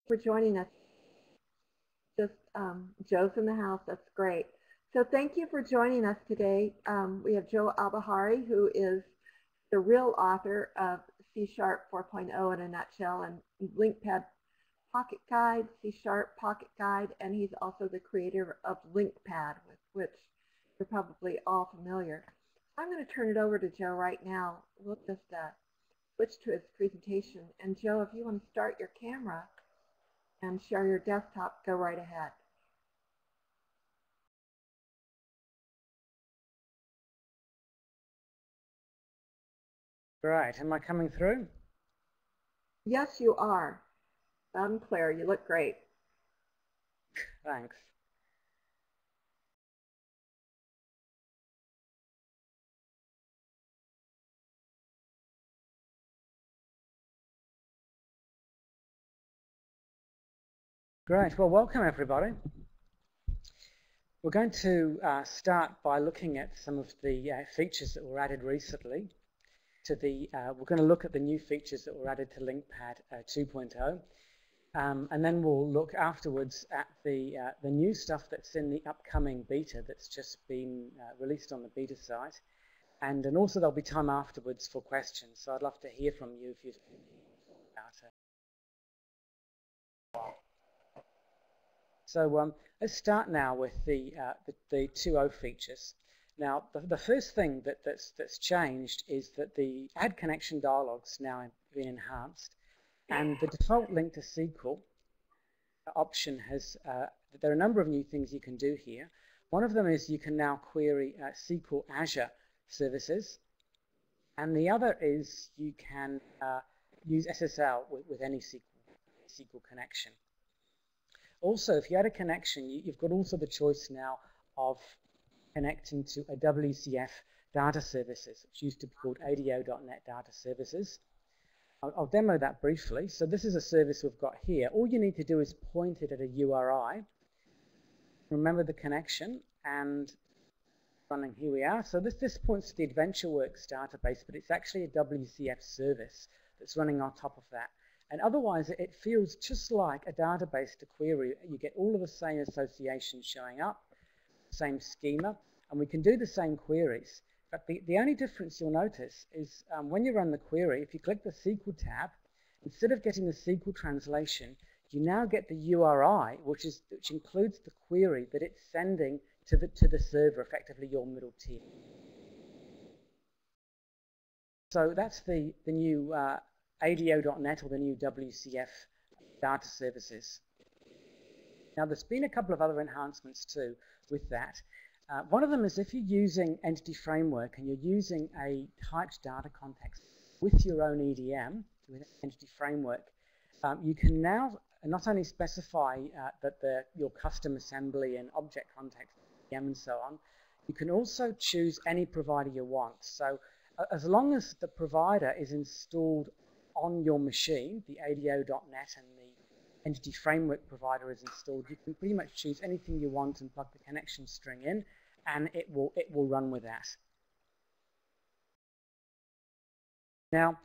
For joining us. Just Joe's in the house. That's great. So thank you for joining us today. We have Joe Albahari, who is the real author of C# 4.0 in a nutshell, and LINQPad Pocket Guide, C# Pocket Guide, and he's also the creator of LINQPad, with which you're probably all familiar. I'm going to turn it over to Joe right now. We'll just switch to his presentation. And Joe, if you want to start your camera and share your desktop, go right ahead. Right, am I coming through? Yes, you are. Loud and clear. You look great. Thanks. Great, well, welcome everybody. We're going to start by looking at some of the features that were added recently to the, we're going to look at the new features that were added to LINQPad 2.0. And then we'll look afterwards at the new stuff that's in the upcoming beta that's just been released on the beta site. And also there'll be time afterwards for questions. So I'd love to hear from you if you've about it. So let's start now with the 2.0 features. Now, the first thing that's changed is that the add connection dialog's now been enhanced, and the default link to SQL option has, there are a number of new things you can do here. One of them is you can now query SQL Azure services, and the other is you can use SSL with any SQL connection. Also, if you add a connection, you've got also the choice now of connecting to a Wcf Data Services, which used to be called ADO.NET Data Services. I'll demo that briefly. So this is a service we've got here. All you need to do is point it at a URI, remember the connection, and running, here we are. So this points to the AdventureWorks database, but it's actually a Wcf service that's running on top of that. And otherwise, it feels just like a database to query. You get all of the same associations showing up, same schema, and we can do the same queries. But the only difference you'll notice is when you run the query, if you click the SQL tab, instead of getting the SQL translation, you now get the URI, which includes the query that it's sending to the server, effectively your middle tier. So that's the new ADO.NET, or the new WCF Data Services. Now, there's been a couple of other enhancements too with that. One of them is if you're using Entity Framework and you're using a typed data context with your own EDM, with Entity Framework, you can now not only specify that your custom assembly and object context, EDM and so on, you can also choose any provider you want. So as long as the provider is installed on your machine, the ADO.NET and the Entity Framework provider is installed, you can pretty much choose anything you want and plug the connection string in, and it will run with that. Now,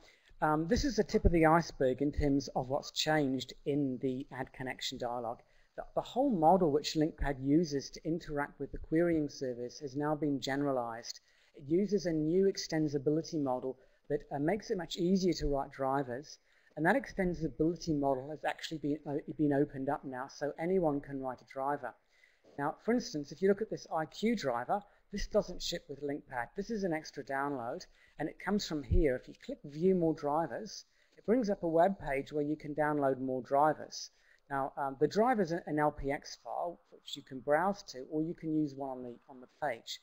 this is the tip of the iceberg in terms of what's changed in the add connection dialog. The whole model which LINQPad uses to interact with the querying service has now been generalized. It uses a new extensibility model that makes it much easier to write drivers. And that extensibility model has actually been opened up now, so anyone can write a driver. Now, for instance, if you look at this IQ driver, this doesn't ship with LINQPad. This is an extra download, and it comes from here. If you click View More Drivers, it brings up a web page where you can download more drivers. Now, the driver is an LPX file, which you can browse to, or you can use one on the page.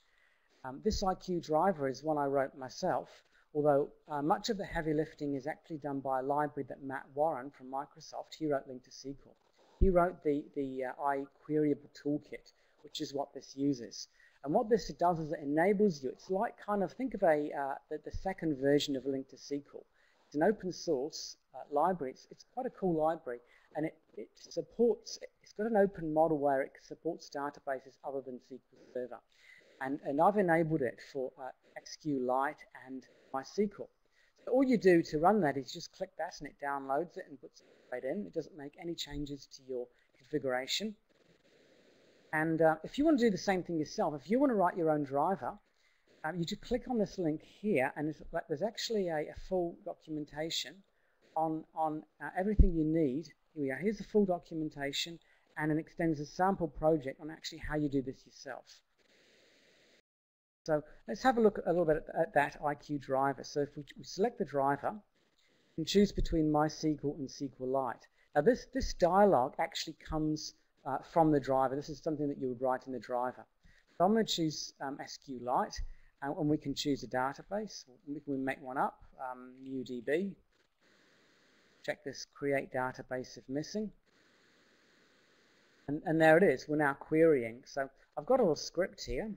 This IQ driver is one I wrote myself, although much of the heavy lifting is actually done by a library that Matt Warren from Microsoft, he wrote LINQ to SQL. He wrote the iQueryable toolkit, which is what this uses. And what this does is it enables you, it's like kind of, think of the second version of LINQ to SQL. It's an open source library. It's quite a cool library, and it supports, it's got an open model where it supports databases other than SQL Server. And I've enabled it for SQLite and MySQL. All you do to run that is just click that and it downloads it and puts it right in. It doesn't make any changes to your configuration. And if you want to do the same thing yourself, if you want to write your own driver, you just click on this link here, and there's actually a full documentation on everything you need. Here we are. Here's the full documentation and an extensive sample project on actually how you do this yourself. So let's have a look a little bit at that IQ driver. So if we select the driver and choose between MySQL and SQLite. Now this dialog actually comes from the driver. This is something that you would write in the driver. So I'm going to choose SQLite, and we can choose a database. We can make one up, new DB. Check this create database if missing. And there it is. We're now querying. So I've got a little script here.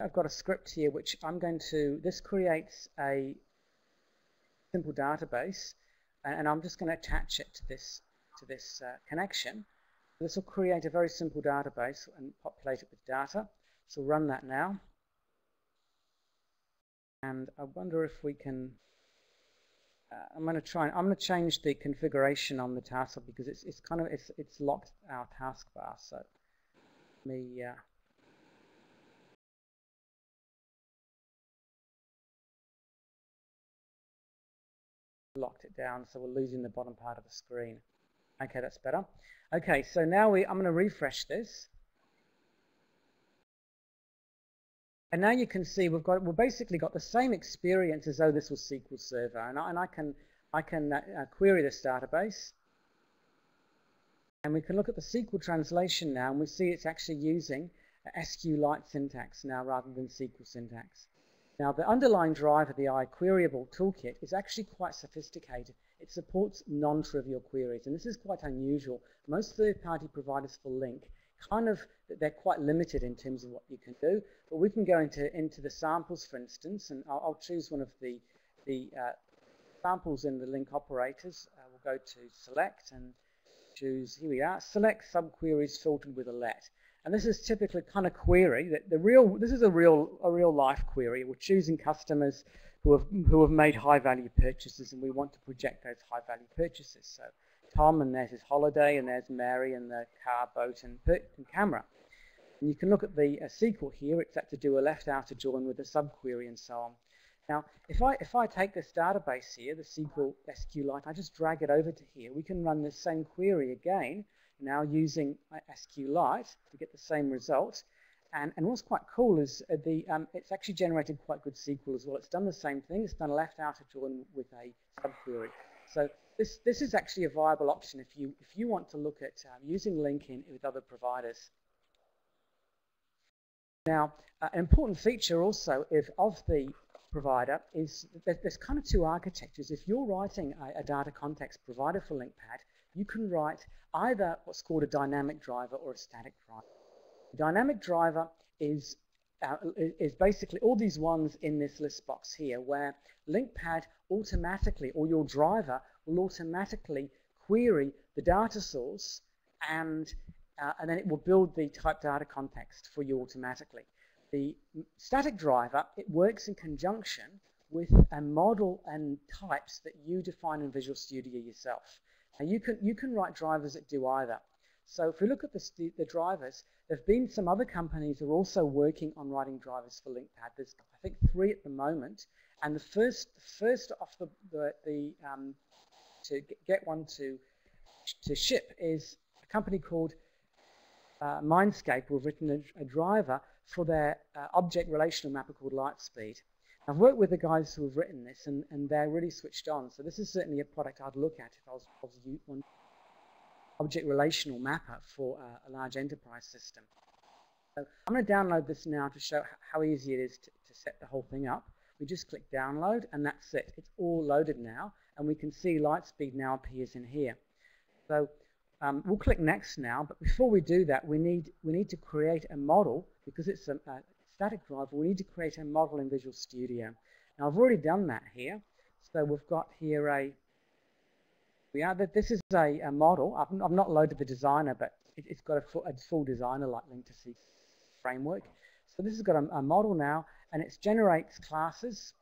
I've got a script here which I'm going to, this creates a simple database, and I'm just going to attach it to this connection. This will create a very simple database and populate it with data. So we'll run that now. And I wonder if we can, I'm going to change the configuration on the taskbar because it's locked our taskbar. So let me locked it down, so we're losing the bottom part of the screen. Okay, that's better. Okay, so now I'm going to refresh this. And now you can see we've basically got the same experience as though this was SQL Server, and I can query this database, and we can look at the SQL translation now, and we see it's actually using SQLite syntax now rather than SQL syntax. Now the underlying driver, the iQueryable toolkit, is actually quite sophisticated. It supports non-trivial queries, and this is quite unusual. Most third-party providers for LINQ they're quite limited in terms of what you can do, but we can go into the samples, for instance, and I'll choose one of the samples in the LINQ operators. We'll go to select and choose, here we are, select subqueries filtered with a let. And this is typically kind of query that this is a real life query. We're choosing customers who have made high value purchases, and we want to project those high value purchases. So Tom, and there's his holiday, and there's Mary, and the car, boat, and camera. And you can look at the SQL here. It's set to do a left outer join with a subquery and so on. Now, if I take this database here, the SQLite, I just drag it over to here, we can run this same query again, now using SQLite to get the same result. And what's quite cool is it's actually generated quite good SQL as well. It's done the same thing. It's done a left outer join with a subquery. So this is actually a viable option if you want to look at using LINQ with other providers. Now, an important feature also of the provider is that there's kind of two architectures. If you're writing a data context provider for LINQPad, you can write either what's called a dynamic driver or a static driver. The dynamic driver is basically all these ones in this list box here, where LINQPad automatically, or your driver will automatically query the data source, and then it will build the type data context for you automatically. The static driver, it works in conjunction with a model and types that you define in Visual Studio yourself. Now you can write drivers that do either. So if we look at the drivers, there have been some other companies who are also working on writing drivers for LINQPad. There's, I think, 3 at the moment, and the first off to get one to ship is a company called Mindscape, who have written a driver for their object relational mapper called Lightspeed. I've worked with the guys who have written this, and they're really switched on. So this is certainly a product I'd look at if I was one object relational mapper for a large enterprise system. So I'm going to download this now to show how easy it is to set the whole thing up. We just click download, and that's it. It's all loaded now, and we can see Lightspeed now appears in here. So we'll click next now, but before we do that, we need to create a model, because it's a static driver. We need to create a model in Visual Studio. Now I've already done that here. So we've got here this is a model. I've not loaded the designer, but it's got a full designer like LINQ to see. framework. So this has got a model now, and it generates classes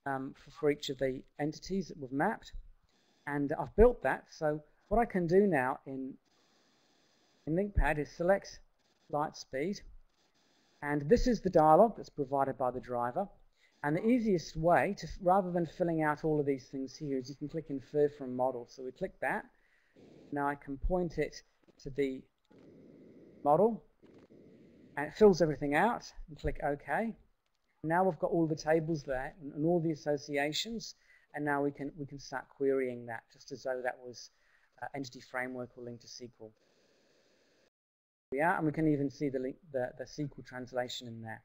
for each of the entities that we've mapped. And I've built that. So what I can do now in LINQPad is select light speed. And this is the dialog that's provided by the driver. And the easiest way, to, rather than filling out all of these things here, is you can click Infer from Model. So we click that. Now I can point it to the model. And it fills everything out. And click OK. Now we've got all the tables there and all the associations. And now we can start querying that, just as though that was entity framework or link to SQL. We are, and we can even see the SQL translation in there.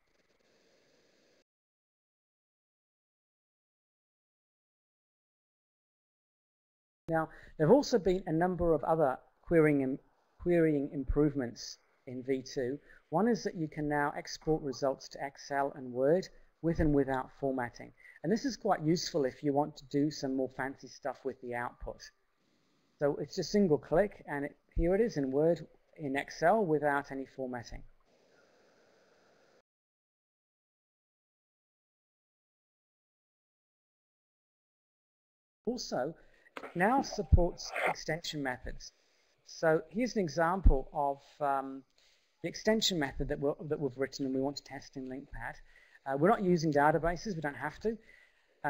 Now, there have also been a number of other querying improvements in V2. One is that you can now export results to Excel and Word with and without formatting. And this is quite useful if you want to do some more fancy stuff with the output. So it's just single click, and here it is in Word, in Excel, without any formatting. Also, it now supports extension methods. So here's an example of the extension method that we've written and we want to test in LINQPad. We're not using databases, we don't have to.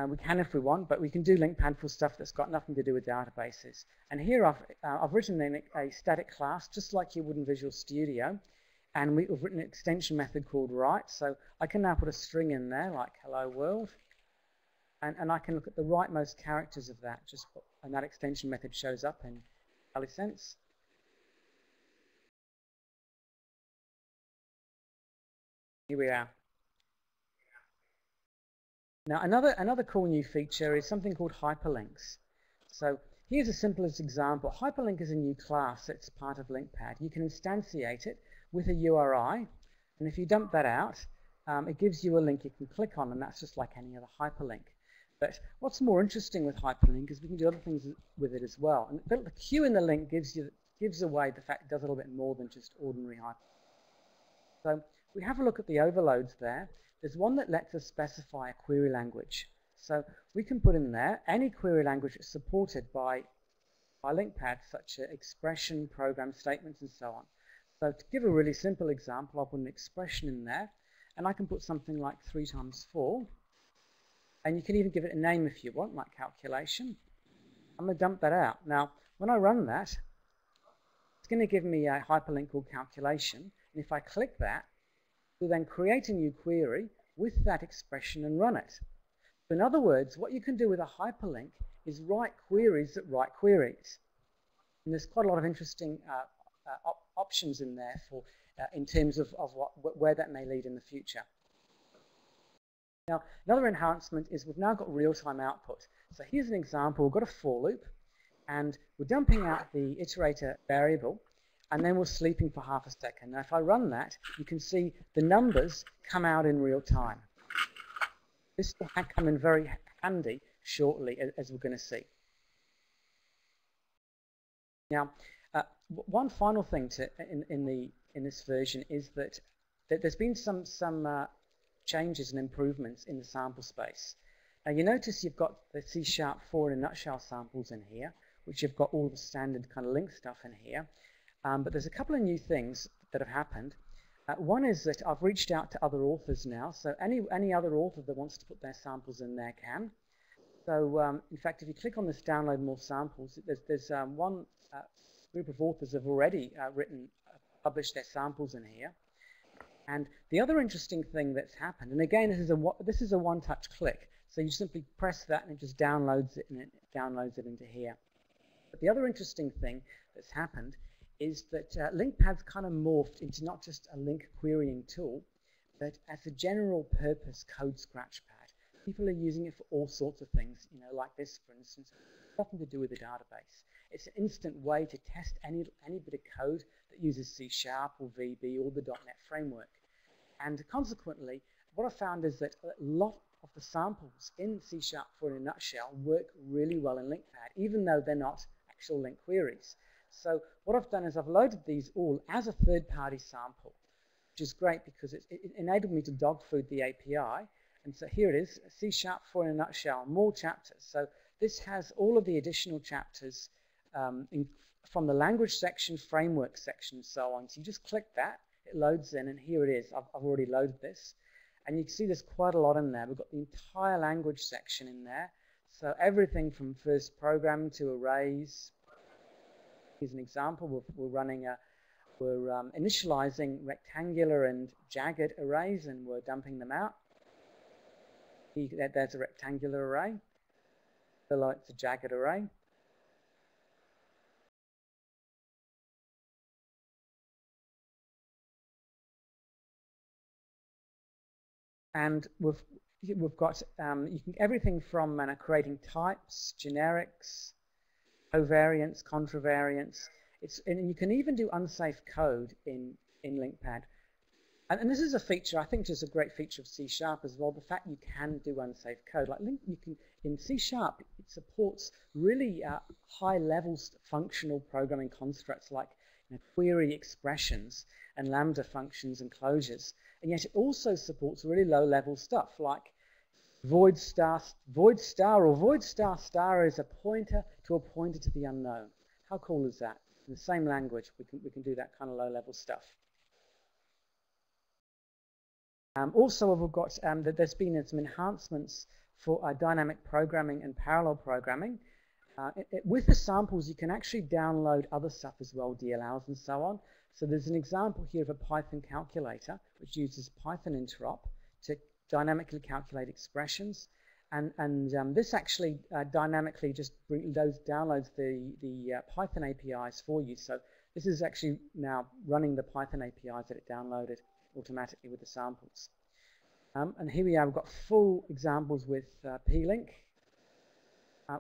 We can if we want, but we can do LINQPad for stuff that's got nothing to do with databases. And here I've written a static class, just like you would in Visual Studio, and we've written an extension method called write. So I can now put a string in there, like hello world, and I can look at the rightmost characters of that, and that extension method shows up in IntelliSense. Here we are. Now another cool new feature is something called hyperlinks. So here's a simplest example. Hyperlink is a new class that's part of LINQPad. You can instantiate it with a URI, and if you dump that out, it gives you a link you can click on, and that's just like any other hyperlink. But what's more interesting with hyperlink is we can do other things with it as well. And the Q in the link gives away the fact it does a little bit more than just ordinary hyperlink. So we have a look at the overloads there. There's one that lets us specify a query language. So we can put in there any query language that's supported by LINQPad, such as expression, program statements, and so on. So to give a really simple example, I'll put an expression in there, and I can put something like 3 times 4. And you can even give it a name if you want, like calculation. I'm going to dump that out. Now, when I run that, it's going to give me a hyperlink called calculation. And if I click that, we'll then create a new query with that expression and run it. So in other words, what you can do with a hyperlink is write queries that write queries. And there's quite a lot of interesting options in there for in terms of where that may lead in the future. Now, another enhancement is we've now got real-time output. So here's an example. We've got a for loop, and we're dumping out the iterator variable, and then we're sleeping for half a second. Now, if I run that, you can see the numbers come out in real time. This will come in very handy shortly, as we're going to see. Now, one final thing in this version is that there's been some changes and improvements in the sample space. Now, you notice you've got the C#4 in a nutshell samples in here, which you've got all the standard kind of link stuff in here. But there's a couple of new things that have happened. One is that I've reached out to other authors now, so any other author that wants to put their samples in there can. So in fact, if you click on this download more samples, there's one group of authors have already published their samples in here. And the other interesting thing that's happened, and again, this is a one-touch click, so you simply press that and it just downloads it, and it downloads it into here. But the other interesting thing that's happened is that LINQPad's kind of morphed into not just a link querying tool, but as a general purpose code scratchpad. People are using it for all sorts of things, like this, for instance, nothing to do with the database. It's an instant way to test any bit of code that uses C# or VB or the .NET framework. And consequently, what I found is that a lot of the samples in C# for in a nutshell work really well in LINQPad, even though they're not actual link queries. So what I've done is I've loaded these all as a third-party sample. which is great because it enabled me to dog food the API. And so here it is, C# for in a nutshell, more chapters. So this has all of the additional chapters from the language section, framework section, and so on. So you just click that, it loads in, and here it is. I've already loaded this. And you can see there's quite a lot in there. We've got the entire language section in there. So everything from first programming to arrays. Here's an example. We're initializing rectangular and jagged arrays, and we're dumping them out. There's a rectangular array. Below it's a jagged array. And we've got everything from creating types, generics, covariants, contravariants. And you can even do unsafe code in LINQPad. And this is a feature, I think, is a great feature of C# as well. The fact you can do unsafe code, like in C#, it supports really high-level functional programming constructs like query expressions and lambda functions and closures. And yet it also supports really low-level stuff like void star or void star is a pointer to the unknown. How cool is that? In the same language, we can do that kind of low-level stuff. Also, we've got that there's been some enhancements for dynamic programming and parallel programming. With the samples, you can actually download other stuff as well, DLLs and so on. So there's an example here of a Python calculator, which uses Python interop to dynamically calculate expressions. And this actually dynamically just downloads the Python APIs for you. So this is actually now running the Python APIs that it downloaded automatically with the samples. And here we are, we've got full examples with plink.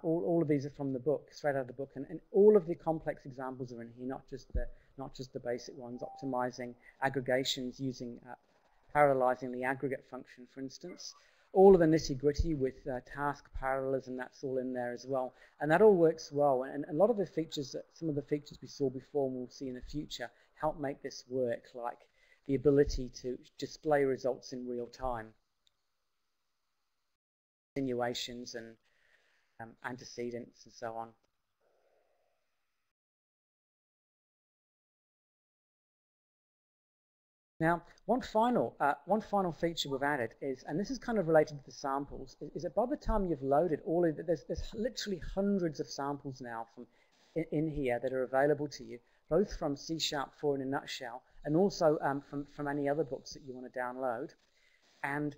All of these are from the book, straight out of the book, and all of the complex examples are in here, not just the basic ones, optimizing aggregations using parallelizing the aggregate function, for instance. All of the nitty-gritty with task parallelism, that's all in there as well. And that all works well. And a lot of the features, some of the features we saw before and we'll see in the future, help make this work, like the ability to display results in real time, continuations and antecedents and so on. Now, one final feature we've added is, and this is kind of related to the samples, is that by the time you've loaded all of it, there's literally hundreds of samples now in here that are available to you, both from C#4 in a nutshell, and also from any other books that you want to download. And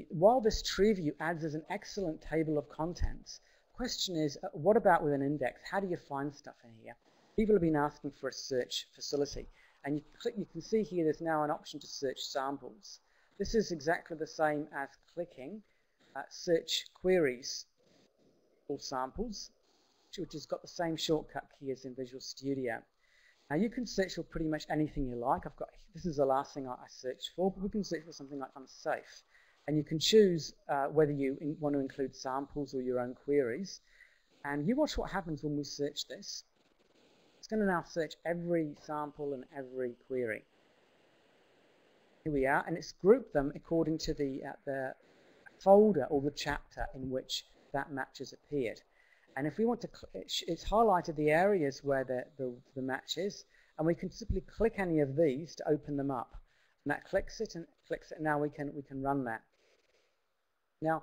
while this tree view adds as an excellent table of contents, the question is, what about with an index? How do you find stuff in here? People have been asking for a search facility. And you can see here there's now an option to search samples. This is exactly the same as clicking search queries for samples, which has got the same shortcut key as in Visual Studio. Now you can search for pretty much anything you like. This is the last thing I searched for, but we can search for something like unsafe. And you can choose whether you want to include samples or your own queries. And you watch what happens when we search this. It's going to now search every sample and every query. Here we are, and it's grouped them according to the folder or the chapter in which that match has appeared. And if we want to, it's highlighted the areas where the match is, and we can simply click any of these to open them up. And that clicks it, and now we can run that. Now,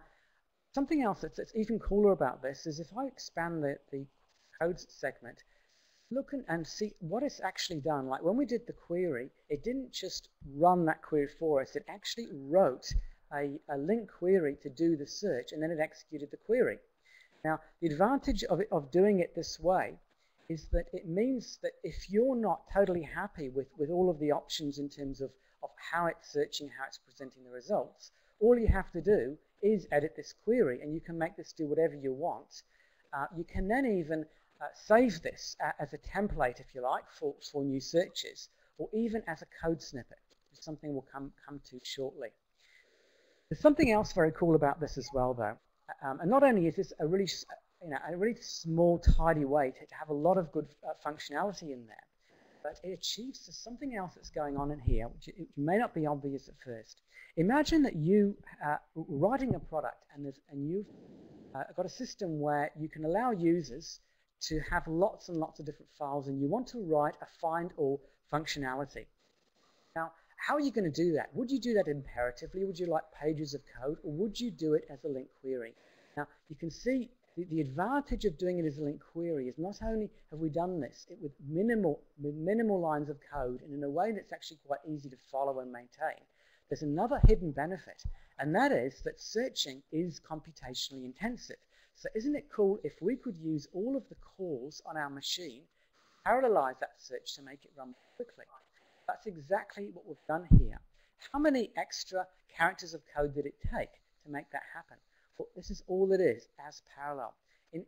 something else that's even cooler about this is if I expand the code segment, look and see what it's actually done. Like when we did the query, it didn't just run that query for us. It actually wrote a LINQ query to do the search, and then it executed the query. Now, the advantage of doing it this way is that it means that if you're not totally happy with all of the options in terms of how it's searching, how it's presenting the results, all you have to do is edit this query, and you can make this do whatever you want. You can then even save this as a template, if you like, for new searches, or even as a code snippet, which is something we'll come to shortly. There's something else very cool about this as well, though, and not only is this a really small, tidy way to have a lot of good functionality in there, but it achieves something else that's going on in here, which it may not be obvious at first. Imagine that you are writing a product and you've got a system where you can allow users to have lots and lots of different files, and you want to write a find all functionality. Now, how are you going to do that? Would you do that imperatively? Would you like pages of code, or would you do it as a LINQ query? Now, you can see the advantage of doing it as a LINQ query is not only have we done this with minimal lines of code and in a way that's actually quite easy to follow and maintain, there's another hidden benefit, and that is that searching is computationally intensive. So isn't it cool if we could use all of the calls on our machine, parallelize that search to make it run quickly? That's exactly what we've done here. How many extra characters of code did it take to make that happen? Well, this is all it is, as parallel.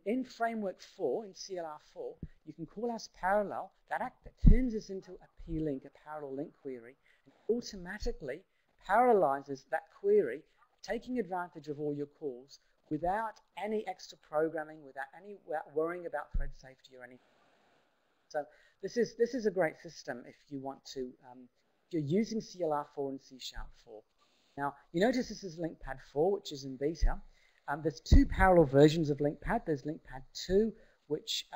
In Framework 4, in CLR4, you can call as parallel, that turns this into a p-link, a parallel link query, and automatically parallelizes that query, taking advantage of all your calls without any extra programming, without worrying about thread safety or anything. So this is a great system if you want to, if you're using CLR4 and C#4. Now, you notice this is LINQPad 4, which is in beta. There's two parallel versions of LINQPad. There's LINQPad 2, which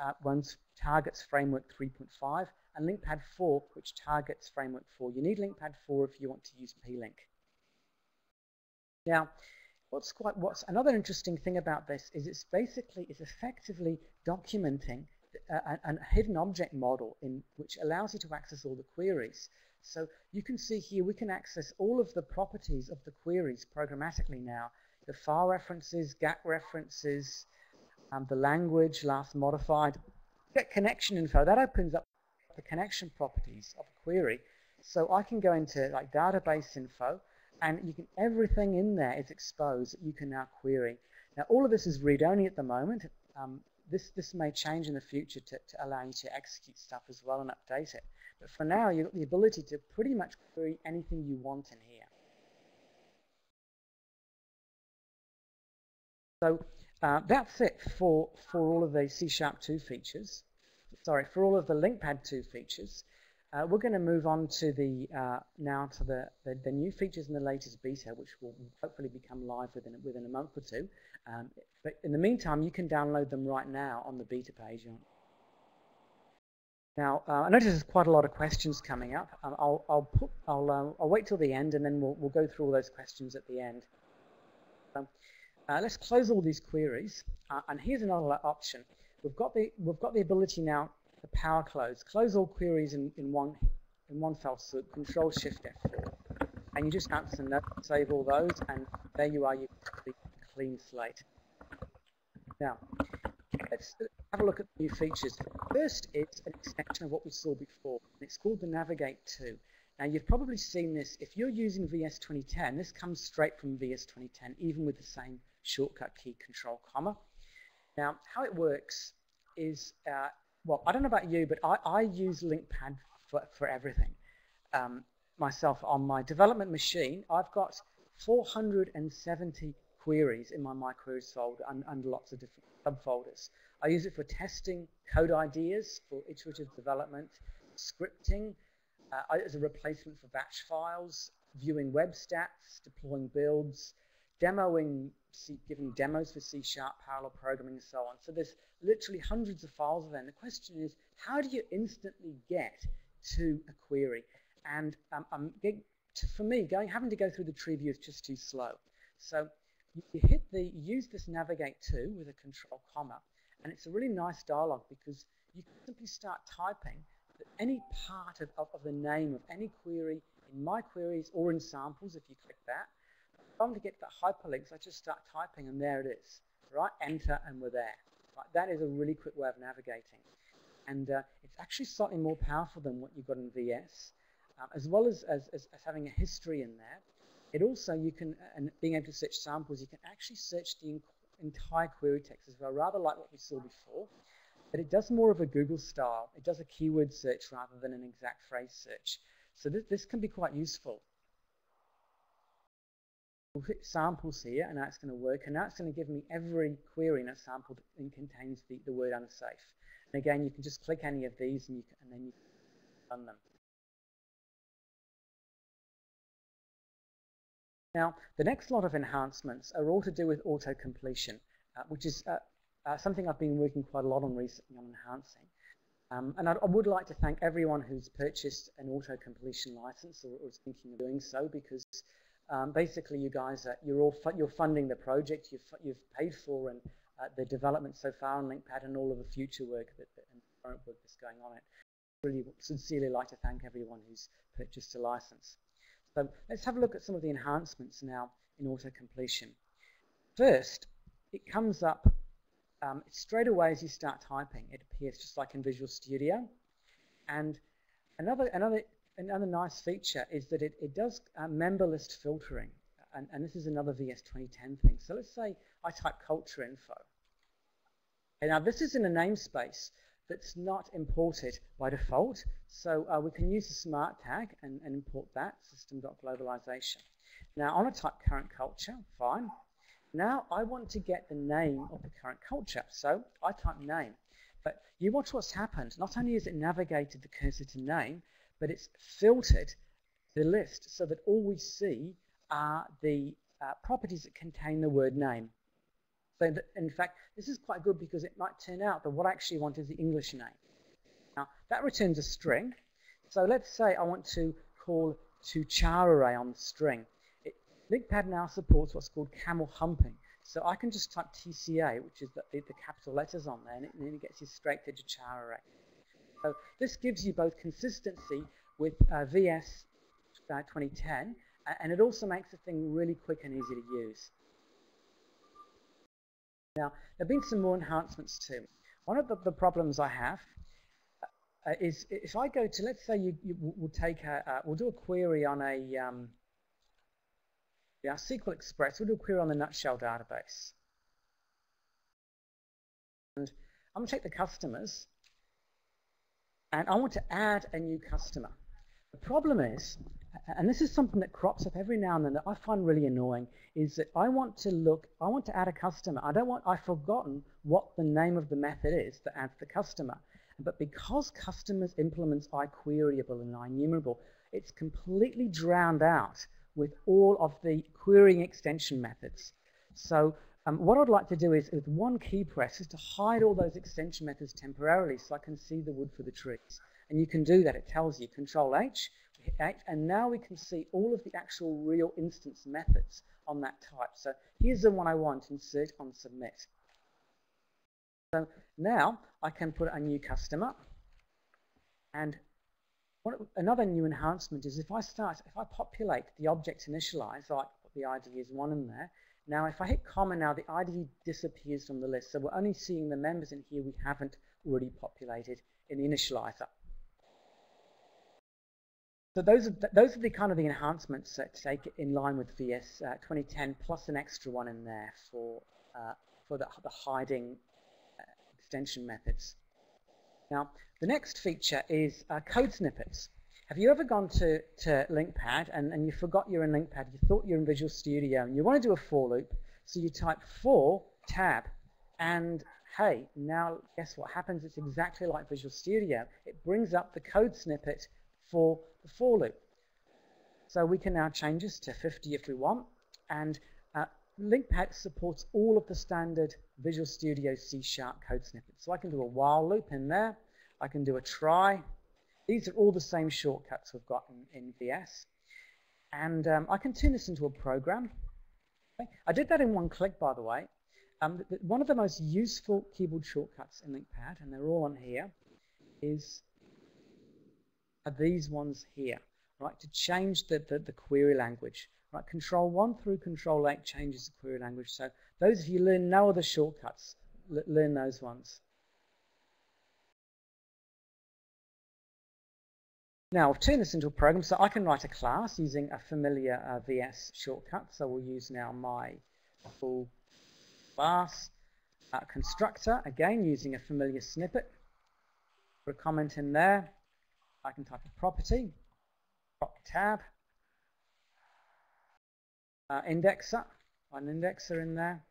targets Framework 3.5, and LINQPad 4, which targets Framework 4. You need LINQPad 4 if you want to use p-link. Now, what's another interesting thing about this is it's effectively documenting a hidden object model which allows you to access all the queries. So you can see here we can access all of the properties of the queries programmatically now. The file references, GAC references, the language, last modified. Get connection info. That opens up the connection properties of a query. So I can go into like database info, and everything in there is exposed that you can now query. Now all of this is read-only at the moment. This may change in the future to allow you to execute stuff as well and update it. But for now, you've got the ability to pretty much query anything you want in here. So that's it for all of the C#2 features. Sorry, for all of the LINQPad 2 features. We're going to move on to now to the new features in the latest beta, which will hopefully become live within a month or two. But in the meantime, you can download them right now on the beta page. Now, I notice there's quite a lot of questions coming up. I'll wait till the end, and then we'll go through all those questions at the end. Let's close all these queries, and here's another option. We've got the ability now to power close all queries in one fell swoop. Control Shift F4, and you just answer no, save all those, and there you are. You have a clean slate. Now, let's have a look at the new features. First, it's an extension of what we saw before, and it's called the Navigate 2. Now, you've probably seen this. If you're using VS 2010, this comes straight from VS 2010, even with the same shortcut key, Control, comma. Now, how it works is, well, I don't know about you, but I use LINQPad for everything. Myself, on my development machine, I've got 470 queries in my queries folder under lots of different subfolders. I use it for testing code ideas, for iterative development, scripting, as a replacement for batch files, viewing web stats, deploying builds, demoing, giving demos for C#, parallel programming, and so on. So there's literally hundreds of files of them. The question is, how do you instantly get to a query? And for me, having to go through the tree view is just too slow. So you use this Navigate 2 with a Control, comma, and it's a really nice dialog because you can simply start typing any part of the name of any query in My Queries or in Samples if you click that. If I want to get that hyperlinks, I just start typing and there it is. Right, enter and we're there. Right, that is a really quick way of navigating. And it's actually slightly more powerful than what you've got in VS, as well as having a history in there. It also, you can, and being able to search samples, you can actually search the entire query text as well, rather like what we saw before. But it does more of a Google style. It does a keyword search rather than an exact phrase search. So this can be quite useful. We'll hit samples here, and that's going to work. And now it's going to give me every query in a sample that contains the word unsafe. And again, you can just click any of these, and then you run them. Now, the next lot of enhancements are all to do with auto-completion, which is something I've been working quite a lot on recently on enhancing. And I would like to thank everyone who's purchased an auto-completion license or is thinking of doing so, because basically you guys, you're funding the project, you've paid for and the development so far on LINQPad and all of the future work and current work that's going on it. I really sincerely like to thank everyone who's purchased a license. So let's have a look at some of the enhancements now in auto-completion. First, it comes up straight away as you start typing. It appears just like in Visual Studio. And another nice feature is that it does memberlist filtering. And this is another VS 2010 thing. So let's say I type culture info. And now this is in a namespace that's not imported by default. So we can use the smart tag and import that, system.globalization. Now I want to type current culture, fine. Now I want to get the name of the current culture. So I type name. But you watch what's happened. Not only has it navigated the cursor to name, but it's filtered the list so that all we see are the properties that contain the word name. So that, in fact, this is quite good because it might turn out that what I actually want is the English name. Now, that returns a string. So let's say I want to call to char array on the string. LINQPad now supports what's called camel humping. So I can just type TCA, which is the capital letters on there, and then it gets you straight to char array. So this gives you both consistency with VS 2010, and it also makes the thing really quick and easy to use. Now, there have been some more enhancements too. One of the problems I have is if I go to, let's say we'll do a query on a SQL Express, we'll do a query on the Nutshell database. And I'm going to take the customers, and I want to add a new customer. The problem is, and this is something that crops up every now and then that I find really annoying, is that I want to add a customer. I've forgotten what the name of the method is that adds the customer. But because customers implements iQueryable and iNumerable, it's completely drowned out with all of the querying extension methods. So what I'd like to do is, with one key press, is to hide all those extension methods temporarily so I can see the wood for the trees. And you can do that. It tells you Control-H, hit H, and now we can see all of the actual real instance methods on that type. So here's the one I want, insert on submit. So now I can put a new customer, and another new enhancement is if I populate the object initialize, like put the ID is 1 in there, now if I hit comma now the ID disappears from the list, so we're only seeing the members in here we haven't already populated in the initializer. So those are the kind of the enhancements that take it in line with VS 2010 plus an extra one in there for the hiding extension methods. Now, the next feature is code snippets. Have you ever gone to LINQPad and you forgot you're in LINQPad, you thought you're in Visual Studio, and you want to do a for loop, so you type for tab, and hey, now guess what happens? It's exactly like Visual Studio. It brings up the code snippet for the for loop. So we can now change this to 50 if we want, and LINQPad supports all of the standard Visual Studio C# code snippets. So I can do a while loop in there, I can do a try. These are all the same shortcuts we've got in VS. And I can turn this into a program. Okay. I did that in one click, by the way. One of the most useful keyboard shortcuts in LINQPad, and they're all on here, are these ones here, right? To change the query language. Right, Control-1 through Control-8 changes the query language. So those of you who learn no other shortcuts, learn those ones. Now I've turned this into a program, so I can write a class using a familiar VS shortcut. So we'll use now my full class constructor, again using a familiar snippet. Put a comment in there. I can type a property, prop tab, indexer, an indexer in there.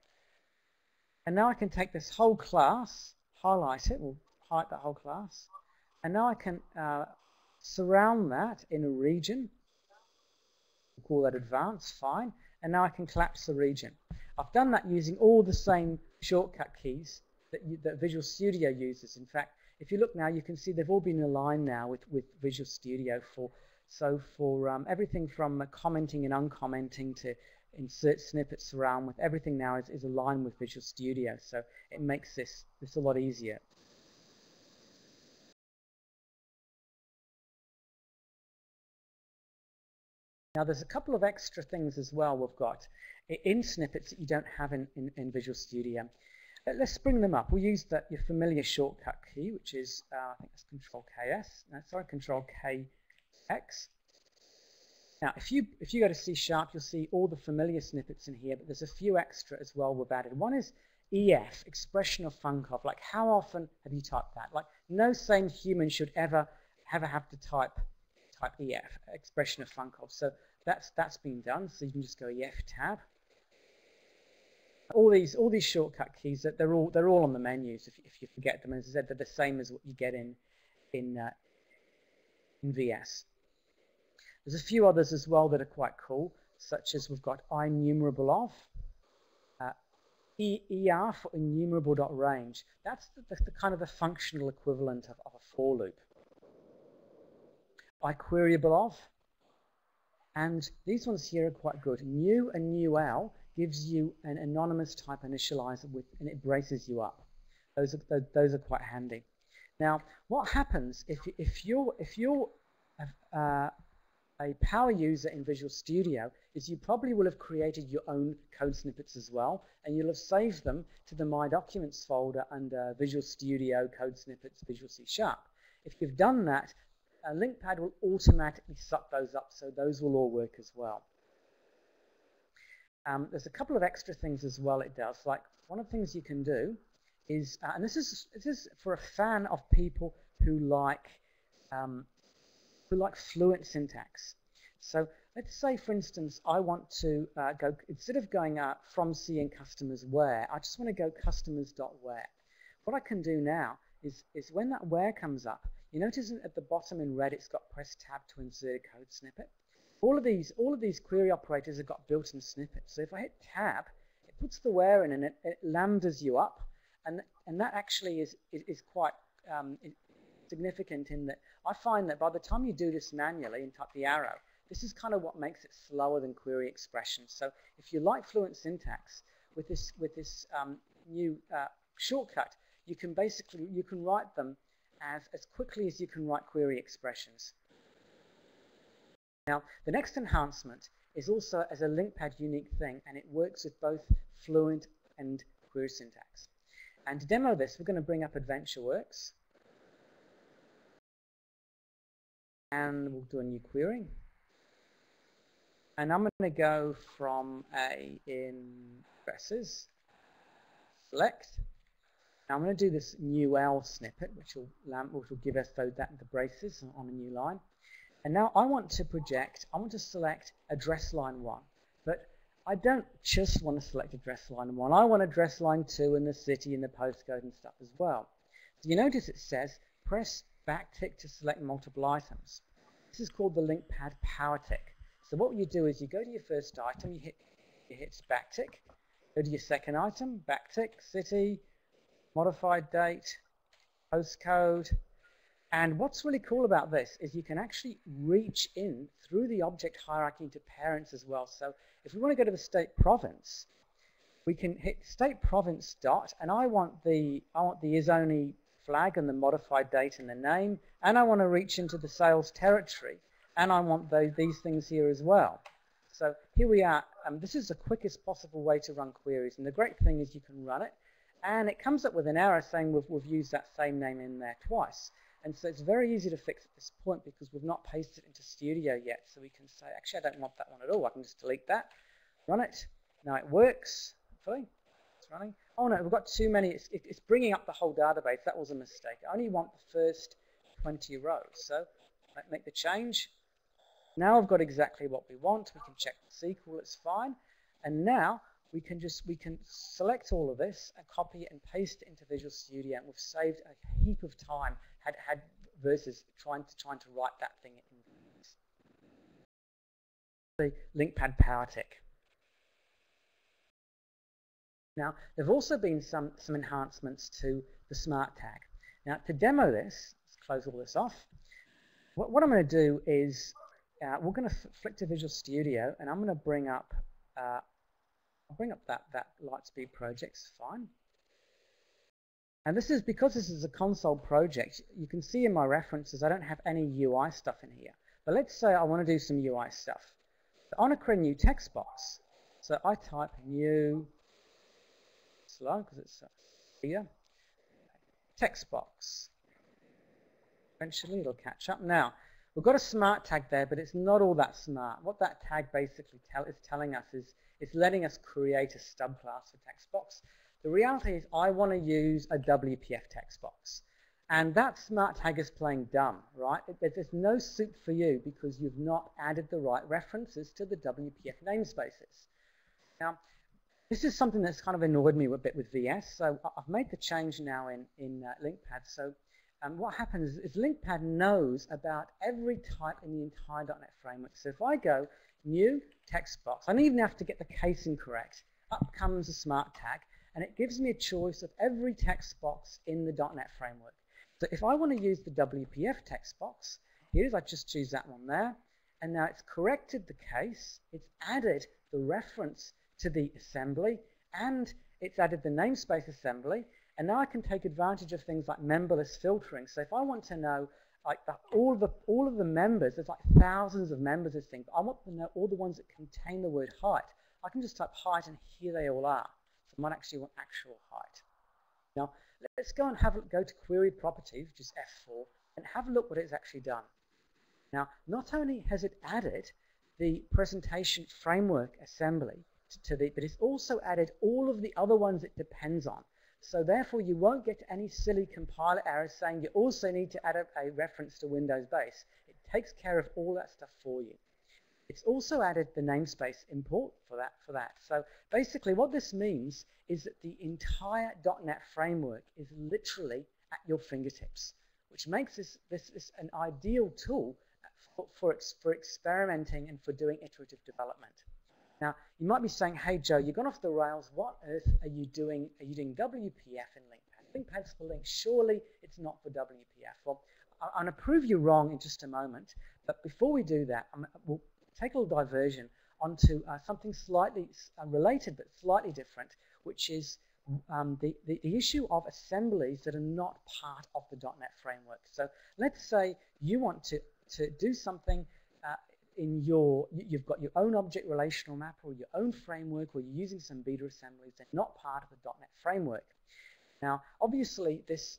And now I can take this whole class, highlight it, we'll highlight the whole class, and now I can surround that in a region. We'll call that advanced, fine. And now I can collapse the region. I've done that using all the same shortcut keys that Visual Studio uses. In fact, if you look now, you can see they've all been aligned now with Visual Studio for everything from commenting and uncommenting to insert snippets around. With everything now is aligned with Visual Studio, so it makes this a lot easier. Now there's a couple of extra things as well we've got in Snippets that you don't have in Visual Studio. Let's bring them up. We'll use your familiar shortcut key, which is, I think it's Control-KS. No, sorry, Control-KX. Now, if you go to C#, you'll see all the familiar snippets in here, but there's a few extra as well we've added. One is EF, expression of func of. Like, how often have you typed that? Like, no sane human should ever have to type EF, expression of func of. So that's been done. So you can just go EF tab. All these shortcut keys, they're all on the menus if you forget them. As I said, they're the same as what you get in VS. There's a few others as well that are quite cool, such as we've got IEnumerable of, ER for enumerable.range. That's the kind of the functional equivalent of a for loop. IQueryable of, and these ones here are quite good. New and newL gives you an anonymous type initializer and it braces you up. Those are quite handy. Now, what happens if you're a power user in Visual Studio is you probably will have created your own code snippets as well, and you'll have saved them to the My Documents folder under Visual Studio, Code Snippets, Visual C#. If you've done that, LINQPad will automatically suck those up, so those will all work as well. There's a couple of extra things as well it does. Like, one of the things you can do is, and this is for a fan of people who like fluent syntax. So let's say, for instance, I want to go, instead of going from C and customers where, I just want to go customers.where. What I can do now is when that where comes up, you notice at the bottom in red it's got press tab to insert a code snippet. All of these query operators have got built-in snippets. So if I hit tab, it puts the where in and it lambdas you up, and that actually is quite significant in that I find that by the time you do this manually and type the arrow, this is kind of what makes it slower than query expressions. So if you like fluent syntax, with this new shortcut, you can write them as quickly as you can write query expressions. Now, the next enhancement is also as a LINQPad unique thing, and it works with both fluent and query syntax. And to demo this, we're going to bring up AdventureWorks. And we'll do a new query. And I'm going to go from in addresses, select. Now I'm going to do this new L snippet, which will give us the braces on a new line. And now I want to select address line 1. But I don't just want to select address line 1. I want address line 2 and the city and the postcode and stuff as well. So you notice it says press backtick to select multiple items. This is called the LINQPad Powertick. So what you do is you go to your first item, you hit backtick, go to your second item, backtick, city, modified date, postcode. And what's really cool about this is you can actually reach in through the object hierarchy into parents as well. So if we want to go to the state province, we can hit state province dot, and I want the is only flag and the modified date and the name, and I want to reach into the sales territory, and I want these things here as well. So here we are. This is the quickest possible way to run queries, and the great thing is you can run it, and it comes up with an error saying we've used that same name in there twice. And so it's very easy to fix at this point because we've not pasted it into Studio yet. So we can say, actually, I don't want that one at all. I can just delete that, run it. Now it works, hopefully. It's running. Oh no, we've got too many. It's bringing up the whole database. That was a mistake. I only want the first 20 rows. So make the change. Now I've got exactly what we want. We can check the SQL, it's fine. And now we can select all of this and copy it and paste it into Visual Studio. And we've saved a heap of time. Had versus trying to write that thing in the LINQPad Powershell. Now, there have also been some enhancements to the smart tag. Now, to demo this, let's close all this off. What I'm going to do is we're going to flick to Visual Studio, and I'm going to bring up I'll bring up that Lightspeed project. It's fine. And this is because this is a console project. You can see in my references I don't have any UI stuff in here. But let's say I want to do some UI stuff. So I want to create a new text box. So I type new slow because it's here. Text box. Eventually it'll catch up. Now, we've got a smart tag there, but it's not all that smart. What that tag basically is telling us is it's letting us create a stub class for text box. The reality is I want to use a WPF text box. And that smart tag is playing dumb, right? There's no soup for you because you've not added the right references to the WPF namespaces. Now, this is something that's kind of annoyed me a bit with VS, so I've made the change now in LINQPad. So what happens is LINQPad knows about every type in the entire .NET framework. So if I go new text box, I don't even have to get the casing correct. Up comes a smart tag, and it gives me a choice of every text box in the .NET framework. So if I want to use the WPF text box, here's I just choose that one there, and now it's corrected the case, it's added the reference to the assembly, and it's added the namespace assembly, and now I can take advantage of things like memberlist filtering. So if I want to know like all of the members, there's like thousands of members of this thing, but I want to know all the ones that contain the word height. I can just type height, and here they all are. So I might actually want actual height. Now let's go and go to Query Properties, which is F4, and have a look what it's actually done. Now, not only has it added the presentation framework assembly but it's also added all of the other ones it depends on. So therefore, you won't get any silly compiler errors saying you also need to add a reference to Windows base. It takes care of all that stuff for you. It's also added the namespace import for that. So basically, what this means is that the entire .NET framework is literally at your fingertips, which makes this an ideal tool for experimenting and for doing iterative development. Now, you might be saying, hey, Joe, you've gone off the rails. What on earth are you doing? Are you doing WPF in LINQPad? LINQPad's for LINQ. Surely it's not for WPF. Well, I'm going to prove you wrong in just a moment. But before we do that, we'll take a little diversion onto something slightly related but slightly different, which is the issue of assemblies that are not part of the .NET framework. So let's say you want to do something you've got your own object relational map or your own framework, or you're using some beta assemblies that are not part of the .NET framework. Now, obviously, this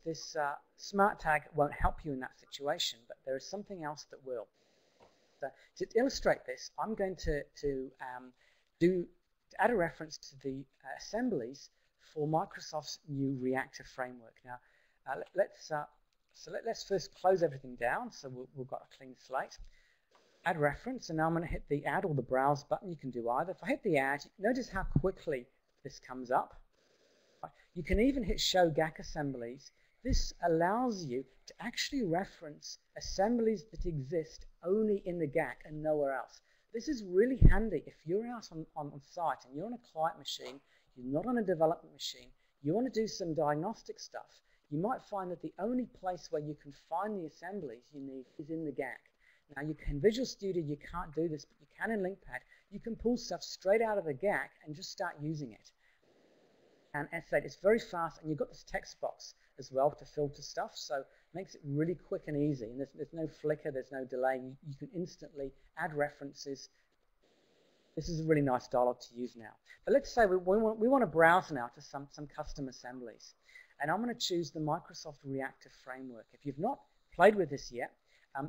smart tag won't help you in that situation, but there is something else that will. So to illustrate this, I'm going to add a reference to the assemblies for Microsoft's new Reactor framework. Now, let's first close everything down, so we've got a clean slate. Add reference, and now I'm going to hit the add or the browse button. You can do either. If I hit the add, notice how quickly this comes up. You can even hit show GAC assemblies. This allows you to actually reference assemblies that exist only in the GAC and nowhere else. This is really handy if you're out on site and you're on a client machine, you're not on a development machine, you want to do some diagnostic stuff. You might find that the only place where you can find the assemblies you need is in the GAC. Now, you can Visual Studio, you can't do this, but you can in LINQPad. You can pull stuff straight out of the GAC and just start using it. And as I said, it's very fast, and you've got this text box as well to filter stuff, so it makes it really quick and easy. And there's no flicker, there's no delay. You can instantly add references. This is a really nice dialog to use now. But let's say we want to browse now to some custom assemblies. And I'm going to choose the Microsoft Reactor framework. If you've not played with this yet,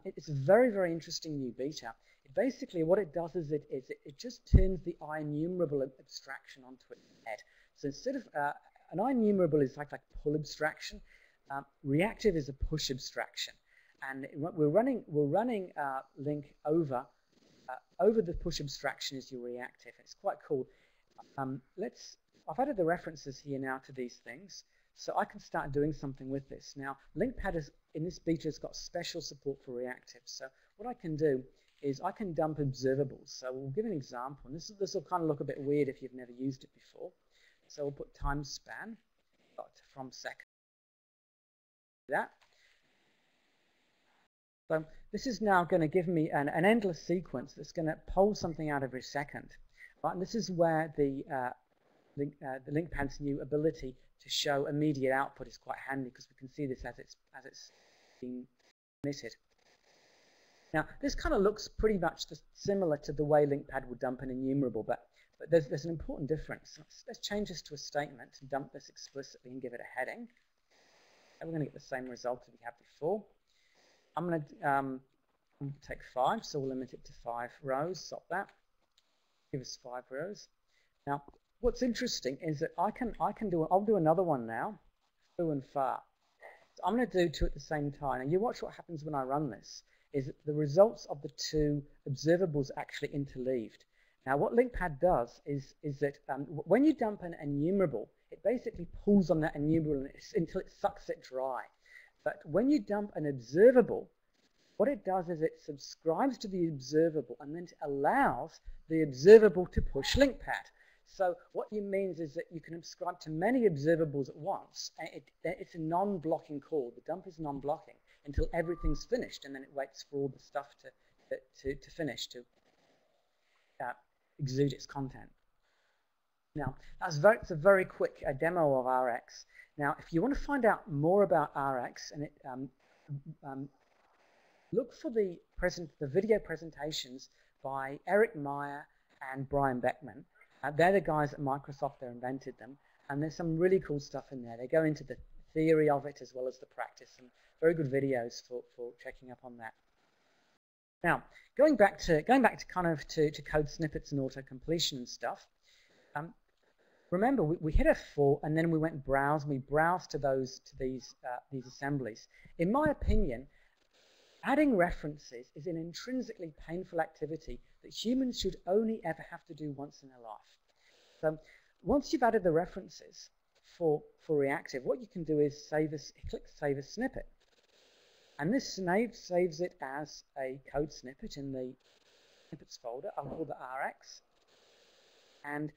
it's a very, very interesting new beta. Basically, what it does is it just turns the IEnumerable abstraction onto its head. So instead of an IEnumerable is like pull abstraction, reactive is a push abstraction, and we're running LINQ over the push abstraction is your reactive. It's quite cool. I've added the references here now to these things. So I can start doing something with this. Now, LINQPad is, in this beta has got special support for reactive. So what I can do is I can dump observables. So we'll give an example. And this will kind of look a bit weird if you've never used it before. So we'll put time span from second. That. So this is now going to give me an endless sequence that's going to pull something out every second. Right? And this is where the LINQPad's new ability to show immediate output is quite handy, because we can see this as it's being emitted. Now, this kind of looks pretty much similar to the way LINQPad would dump an enumerable, but there's an important difference. Let's change this to a statement and dump this explicitly and give it a heading. And we're going to get the same result as we had before. I'm going to take 5, so we'll limit it to 5 rows. Stop that. Give us 5 rows. Now, what's interesting is that I'll do another one now, foo and far. So I'm going to do 2 at the same time. And you watch what happens when I run this, is that the results of the 2 observables actually interleaved. Now, what LINQPad does is that when you dump an enumerable, it basically pulls on that enumerable until it sucks it dry. But when you dump an observable, what it does is it subscribes to the observable and then it allows the observable to push LINQPad. So what it means is that you can subscribe to many observables at once. It's a non-blocking call. The dump is non-blocking until everything's finished, and then it waits for all the stuff to finish, to exude its content. Now, it's a very quick demo of RX. Now, if you want to find out more about RX, and look for the video presentations by Eric Meyer and Brian Beckman. They're the guys at Microsoft that invented them, and there's some really cool stuff in there. They go into the theory of it as well as the practice, and very good videos for checking up on that. Now, going back to code snippets and autocompletion and stuff. Remember, we hit F4 and then we went browse. And we browsed to these assemblies. In my opinion, adding references is an intrinsically painful activity that humans should only ever have to do once in their life. So once you've added the references for Reactive, what you can do is click Save as Snippet. And this saves it as a code snippet in the snippets folder. I'll call the RX. And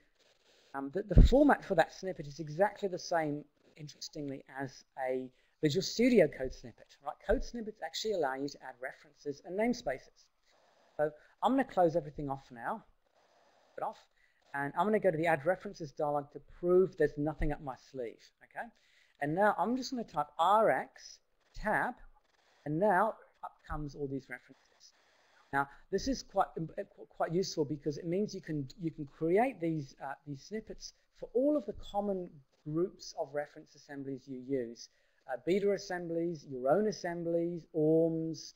the format for that snippet is exactly the same, interestingly, as a Visual Studio code snippet. Right? Code snippets actually allow you to add references and namespaces. So I'm going to close everything off now. Put off. And I'm going to go to the Add References dialog to prove there's nothing up my sleeve. Okay? And now I'm just going to type RX tab, and now up comes all these references. Now, this is quite useful because it means you can create these snippets for all of the common groups of reference assemblies you use. Beta assemblies, your own assemblies, ORMs,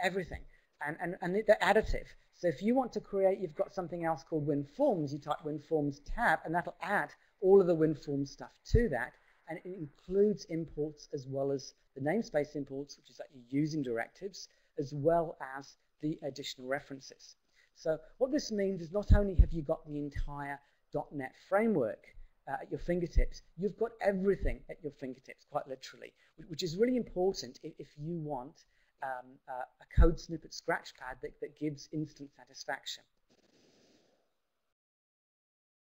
everything. And they're additive. So if you want to create, you've got something else called WinForms, you type WinForms tab, and that'll add all of the WinForms stuff to that. And it includes imports as well as the namespace imports, which is that you're using directives, as well as the additional references. So what this means is not only have you got the entire .NET framework at your fingertips, you've got everything at your fingertips, quite literally, which is really important if you want a code snippet scratchpad that gives instant satisfaction.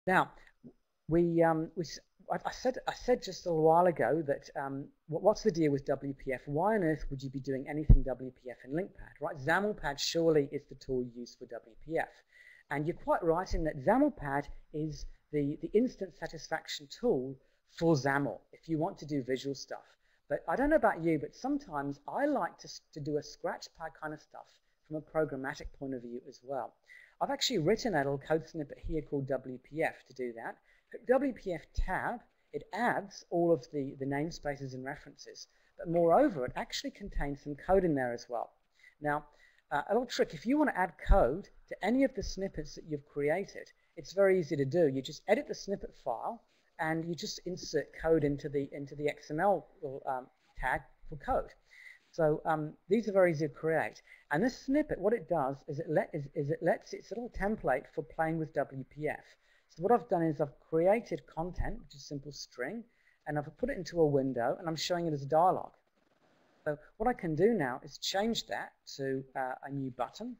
Now, I said just a little while ago that what's the deal with WPF? Why on earth would you be doing anything WPF in LINQPad? Right? XAMLpad surely is the tool used for WPF. And you're quite right in that XAMLpad is the instant satisfaction tool for XAML if you want to do visual stuff. But I don't know about you, but sometimes I like to do a scratchpad kind of stuff from a programmatic point of view as well. I've actually written a little code snippet here called WPF to do that. WPF tab, it adds all of the namespaces and references, but moreover, it actually contains some code in there as well. Now, a little trick, if you want to add code to any of the snippets that you've created, it's very easy to do. You just edit the snippet file, and you just insert code into the XML tag for code. So these are very easy to create. And this snippet, what it does is it lets its little template for playing with WPF. So what I've done is I've created content, which is simple string, and I've put it into a window, and I'm showing it as a dialog. So what I can do now is change that to a new button,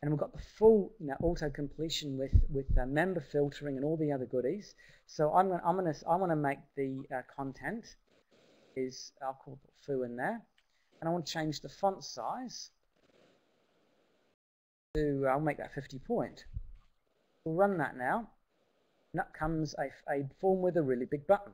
and we've got the full auto-completion with member filtering and all the other goodies. So I want to make the content is, I'll call it foo in there, and I want to change the font size to, I'll make that 50 point. We'll run that now, and up comes a form with a really big button.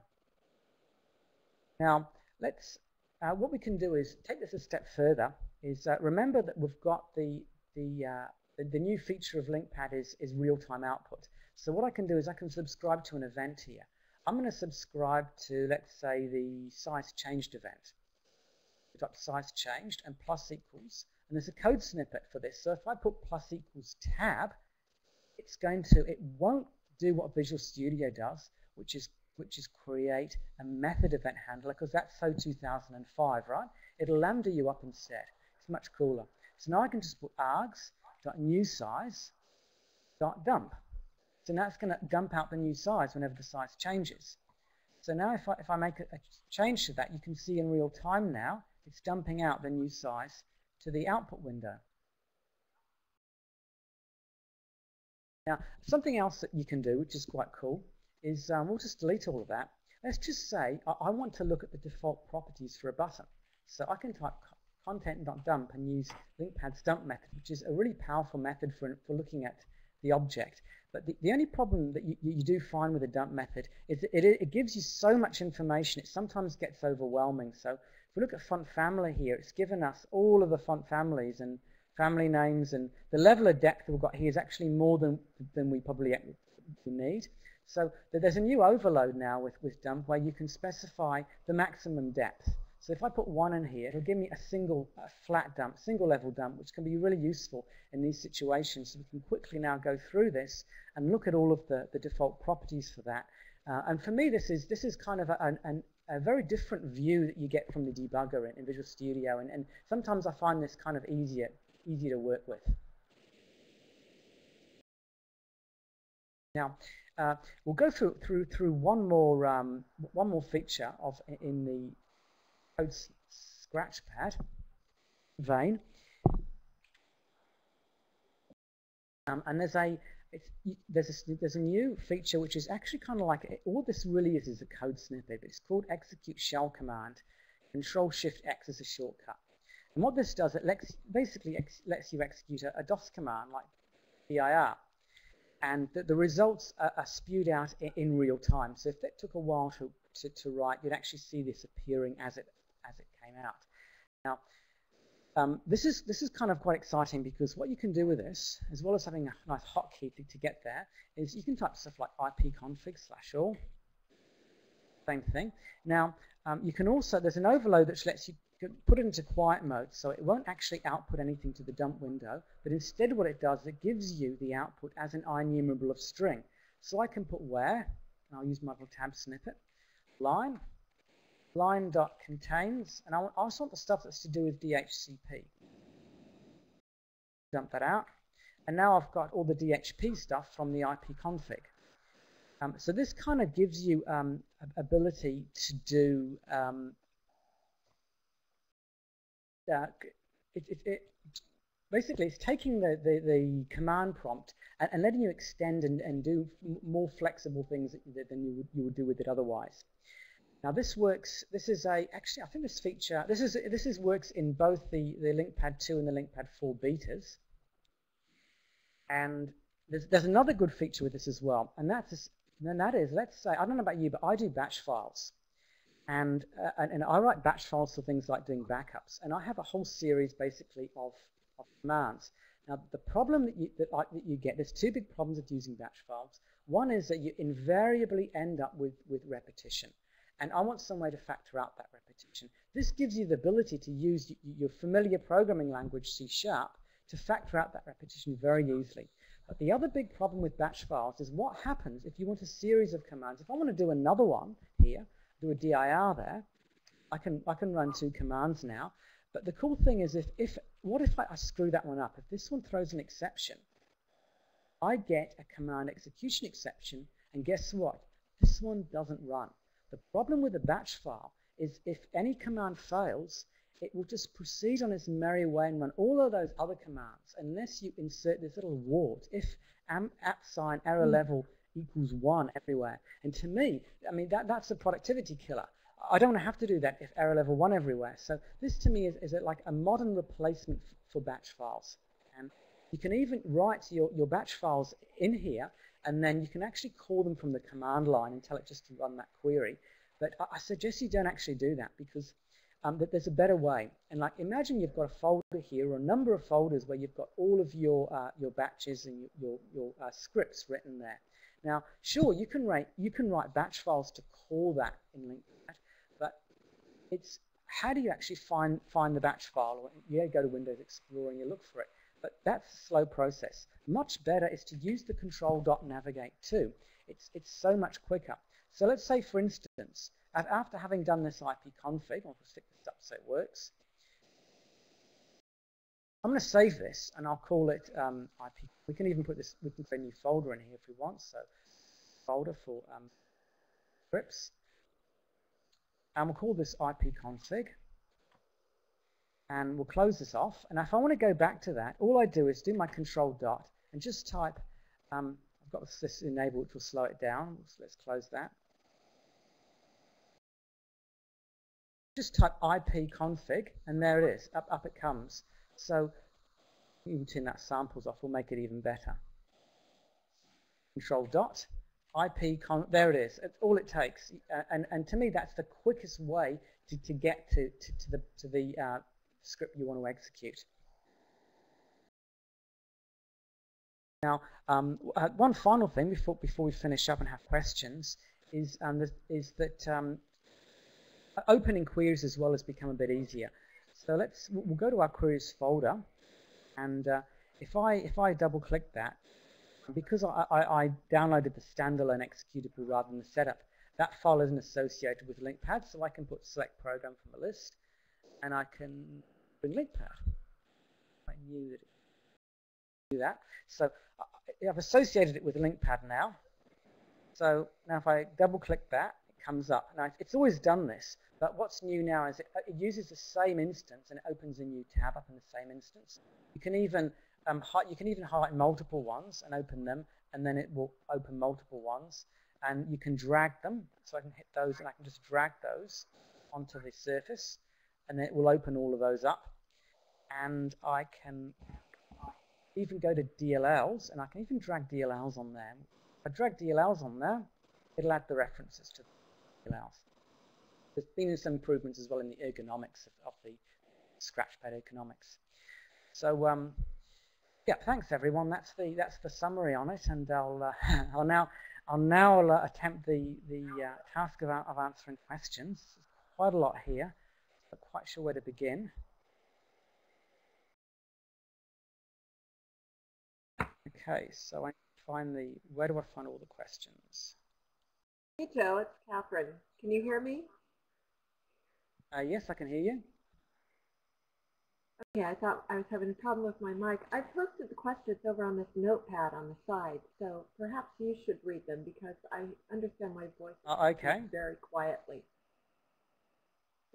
Now let's, what we can do is take this a step further. Is remember that we've got the new feature of LINQPad is real-time output. So what I can do is I can subscribe to an event here. I'm going to subscribe to, let's say, the size changed event. We've got size changed and plus equals, and there's a code snippet for this. So if I put plus equals tab, it won't do what Visual Studio does, which is create a method event handler, because that's so 2005, right? It'll lambda you up instead. It's much cooler. So now I can just put args.newSize.dump. So now it's going to dump out the new size whenever the size changes. So now if I make a change to that, you can see in real time now it's dumping out the new size to the output window. Now something else that you can do, which is quite cool, is we'll just delete all of that. Let's just say I want to look at the default properties for a button. So I can type content.dump and use LINQPad's dump method, which is a really powerful method for looking at the object. But the only problem that you do find with the dump method is that it gives you so much information, it sometimes gets overwhelming. So if we look at font family here, it's given us all of the font families and family names, and the level of depth we've got here is actually more than we probably need. So there's a new overload now with dump where you can specify the maximum depth. So if I put 1 in here, it'll give me a flat dump, single level dump, which can be really useful in these situations. So we can quickly now go through this and look at all of the default properties for that. And for me, this is kind of a very different view that you get from the debugger in Visual Studio, and sometimes I find this kind of easier to work with. Now we'll go through one more feature in the code scratchpad vein, and there's a new feature which is actually kind of like, all this really is a code snippet. It's called execute shell command. Control-Shift-X is a shortcut, and what this does, it basically lets you execute a DOS command like dir, and the results are spewed out in real time. So if it took a while to write, you'd actually see this appearing as it came out. Now, this is kind of quite exciting, because what you can do with this, as well as having a nice hotkey to get there, is you can type stuff like ipconfig/all. Same thing. Now, you can also, there's an overload that lets you put it into quiet mode, so it won't actually output anything to the dump window, but instead what it does, it gives you the output as an IEnumerable of string. So I can put where, and I'll use my little tab snippet, line.contains, and I also want the stuff that's to do with DHCP. Dump that out, and now I've got all the DHP stuff from the ipconfig. So this kind of gives you ability to do basically it's taking the command prompt and letting you extend and do more flexible things than you would do with it otherwise. Now this works. This is actually I think this feature works in both the LINQPad 2 and the LINQPad 4 betas. And there's another good feature with this as well, and that is, let's say, I don't know about you, but I do batch files. And I write batch files for things like doing backups, and I have a whole series basically of commands. Now the problem that you get, there's two big problems with using batch files. One is that you invariably end up with repetition, and I want some way to factor out that repetition. This gives you the ability to use your familiar programming language, C#, to factor out that repetition very easily. But the other big problem with batch files is what happens if you want a series of commands. If I want to do another one here, do a dir there, I can run 2 commands now. But the cool thing is, what if I screw that one up? If this one throws an exception, I get a command execution exception, and guess what? this one doesn't run. The problem with a batch file is if any command fails, it will just proceed on its merry way and run all of those other commands unless you insert this little wart. If app sign error level equals 1 everywhere. And to me, I mean, that's a productivity killer. I don't want to have to do that if error level 1 everywhere. So this to me is like a modern replacement for batch files. And you can even write your batch files in here, and then you can actually call them from the command line and tell it just to run that query. But I suggest you don't actually do that because there's a better way. And like, imagine you've got a folder here or a number of folders where you've got all of your batches and your scripts written there. Now, sure, you can write batch files to call that in LINQPad, but it's how do you actually find the batch file? You go to Windows Explorer and you look for it, but that's a slow process. Much better is to use the control.navigate too. It's so much quicker. So let's say, for instance, after having done this IP config, I'll stick this up so it works. I'm going to save this and I'll call it IP. We can even put this, we can create a new folder in here if we want. So folder for scripts. And we'll call this IP config. And we'll close this off. And if I want to go back to that, all I do is do my control dot and just type, I've got this enabled which will slow it down. So let's close that. Just type IP config and there it is, up it comes. So you can turn that samples off, we'll make it even better. Control dot, there it is, it's all it takes. And to me that's the quickest way to get to the script you want to execute. Now, one final thing before we finish up and have questions is that opening queries as well has become a bit easier. So we'll go to our queries folder, and if I double click that, because I downloaded the standalone executable rather than the setup, that file isn't associated with LINQPad, so I can put select program from the list, and I can bring LINQPad. I knew that it would do that. So I've associated it with LINQPad now. So now if I double click that, it comes up. Now it's always done this, but what's new now is it uses the same instance and it opens a new tab up in the same instance. You can even highlight multiple ones and open them, and then it will open multiple ones, and you can drag them. So I can hit those and I can just drag those onto the surface, and then it will open all of those up. And I can even go to DLLs, and I can even drag DLLs on there. If I drag DLLs on there, it'll add the references to the DLLs. There's been some improvements as well in the ergonomics of the scratchpad ergonomics. So yeah, thanks everyone. That's the summary on it, and I'll now attempt the task of answering questions. There's quite a lot here. I'm not quite sure where to begin. Okay, so I find where do I find all the questions? Hey Joe, it's Catherine. Can you hear me? Yes, I can hear you. Okay, I thought I was having a problem with my mic. I posted the questions over on this notepad on the side, so perhaps you should read them because I understand my voice okay. Very quietly.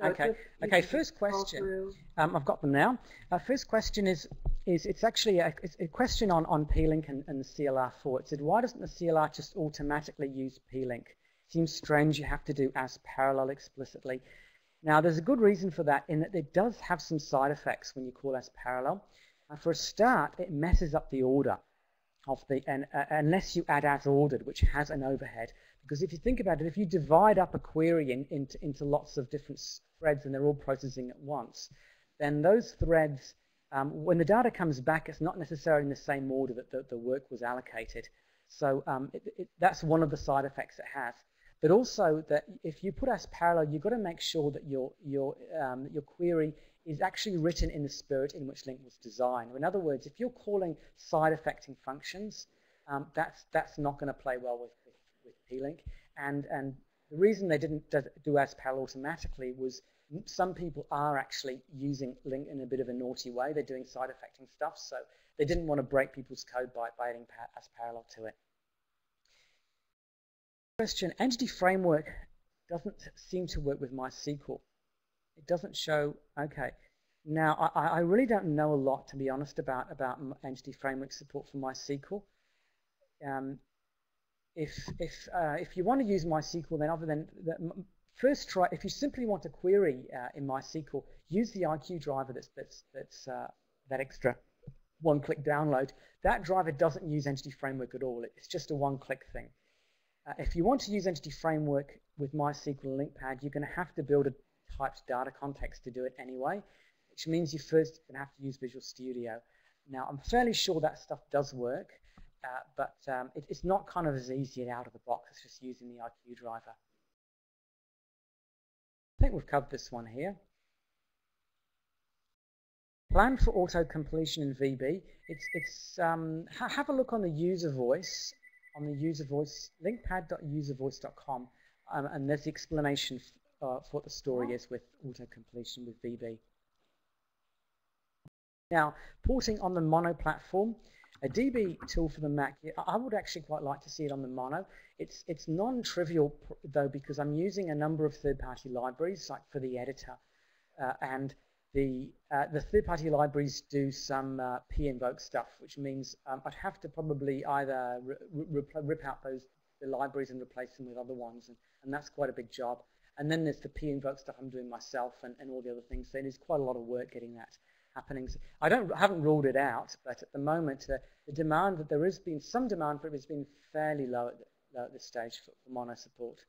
So okay. First question. I've got them now. First question is it's actually a question on P-Link and the CLR4. It said, why doesn't the CLR just automatically use P-Link? Seems strange you have to do as parallel explicitly. Now, there's a good reason for that in that it does have some side effects when you call as parallel. For a start, it messes up the order of unless you add as ordered, which has an overhead. Because if you think about it, if you divide up a query into lots of different threads and they're all processing at once, then those threads, when the data comes back, it's not necessarily in the same order that the work was allocated. So that's one of the side effects it has. But also that if you put as parallel, you've got to make sure that your query is actually written in the spirit in which LINQ was designed. In other words, if you're calling side-affecting functions, that's not going to play well with P-Link. And the reason they didn't do as parallel automatically was some people are actually using LINQ in a bit of a naughty way. They're doing side-affecting stuff, so they didn't want to break people's code by adding as parallel to it. Question, Entity Framework doesn't seem to work with MySQL. It doesn't show, okay. Now, I really don't know a lot, to be honest, about Entity Framework support for MySQL. If you want to use MySQL, then first try, if you simply want to query in MySQL, use the IQ driver that's that extra one-click download. That driver doesn't use Entity Framework at all. It's just a one-click thing. If you want to use Entity Framework with MySQL and LINQPad, you're going to have to build a typed data context to do it anyway, which means you first going to have to use Visual Studio. Now, I'm fairly sure that stuff does work, but it's not kind of as easy out of the box as just using the IQ driver. I think we've covered this one here. Plan for auto-completion in VB. Have a look on the user voice, linkpad.uservoice.com, and there's the explanation for what the story is with auto-completion with VB. Now, porting on the Mono platform, a DB tool for the Mac, I would actually quite like to see it on the Mono. It's non-trivial, though, because I'm using a number of third-party libraries, like for the editor, and the third-party libraries do some p-invoke stuff, which means I'd have to probably either rip out the libraries and replace them with other ones, and that's quite a big job. And then there's the p-invoke stuff I'm doing myself and all the other things. So it is quite a lot of work getting that happening. So I haven't ruled it out, but at the moment the demand that there has been some demand for it has been fairly low at this stage for Mono support.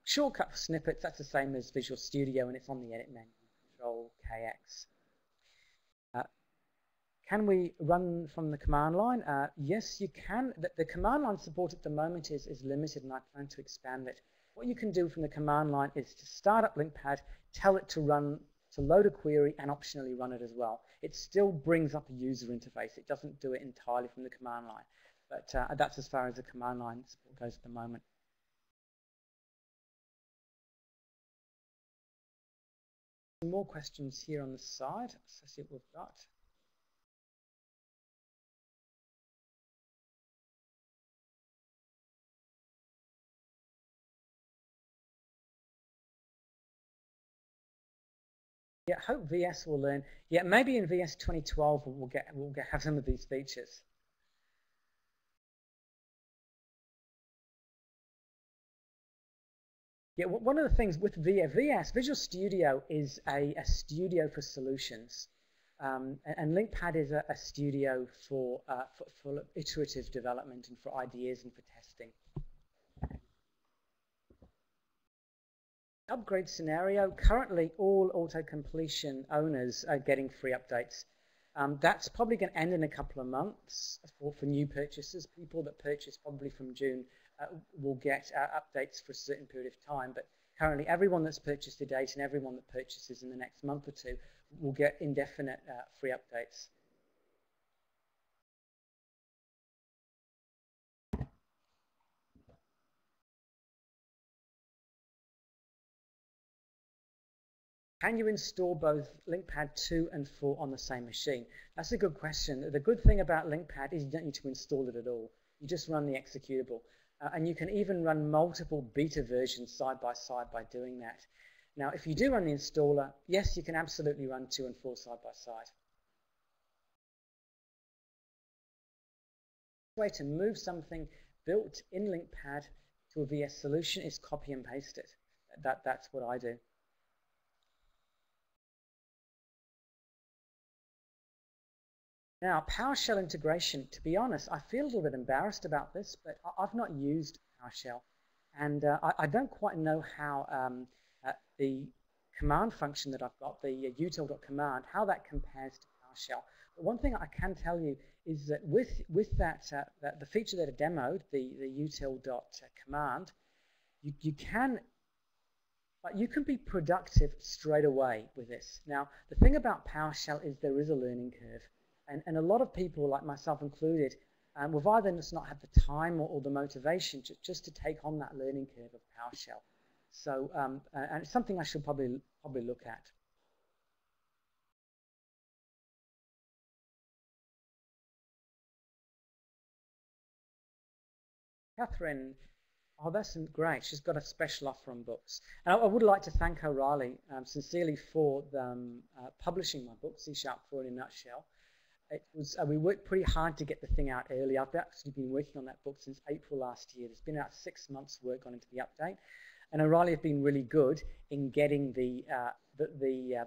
Shortcut for snippets, that's the same as Visual Studio, and it's on the edit menu, Control-KX. Can we run from the command line? Yes, you can. The command line support at the moment is limited, and I plan to expand it. What you can do from the command line is to start up LINQPad, tell it to load a query, and optionally run it as well. It still brings up a user interface. It doesn't do it entirely from the command line, but that's as far as the command line support goes at the moment. Some more questions here on the side. Let's see what we've got. Yeah, hope VS will learn. Yeah, maybe in VS 2012 we'll have some of these features. Yeah, one of the things with VS, Visual Studio is a studio for solutions, and LINQPad is a studio for iterative development and for ideas and for testing. Upgrade scenario, currently all auto-completion owners are getting free updates. That's probably going to end in a couple of months for new purchasers. People that purchase probably from June will get updates for a certain period of time, but currently everyone that's purchased to date and everyone that purchases in the next month or two will get indefinite free updates. Can you install both LINQPad 2 and 4 on the same machine? That's a good question. The good thing about LINQPad is you don't need to install it at all. You just run the executable. And you can even run multiple beta versions side by side by doing that. Now, if you do run the installer, yes, you can absolutely run 2 and 4 side by side. The way to move something built in LINQPad to a VS solution is copy and paste it. That's what I do. Now, Powershell integration, to be honest, I feel a little bit embarrassed about this, but I've not used Powershell. And I don't quite know how the command function that I've got, the util.command, how that compares to Powershell. But one thing I can tell you is that with that, the feature that I demoed, the util.command, you can be productive straight away with this. Now, the thing about Powershell is there is a learning curve. And a lot of people, like myself included, we've either just not had the time or the motivation just to take on that learning curve of PowerShell. So, and it's something I should probably look at. Catherine, oh, that's great. She's got a special offer on books. And I would like to thank O'Reilly sincerely for publishing my book, C# 4 in a Nutshell. It was, we worked pretty hard to get the thing out early. I've actually been working on that book since April last year. There's been about 6 months work gone into the update. And O'Reilly have been really good in getting the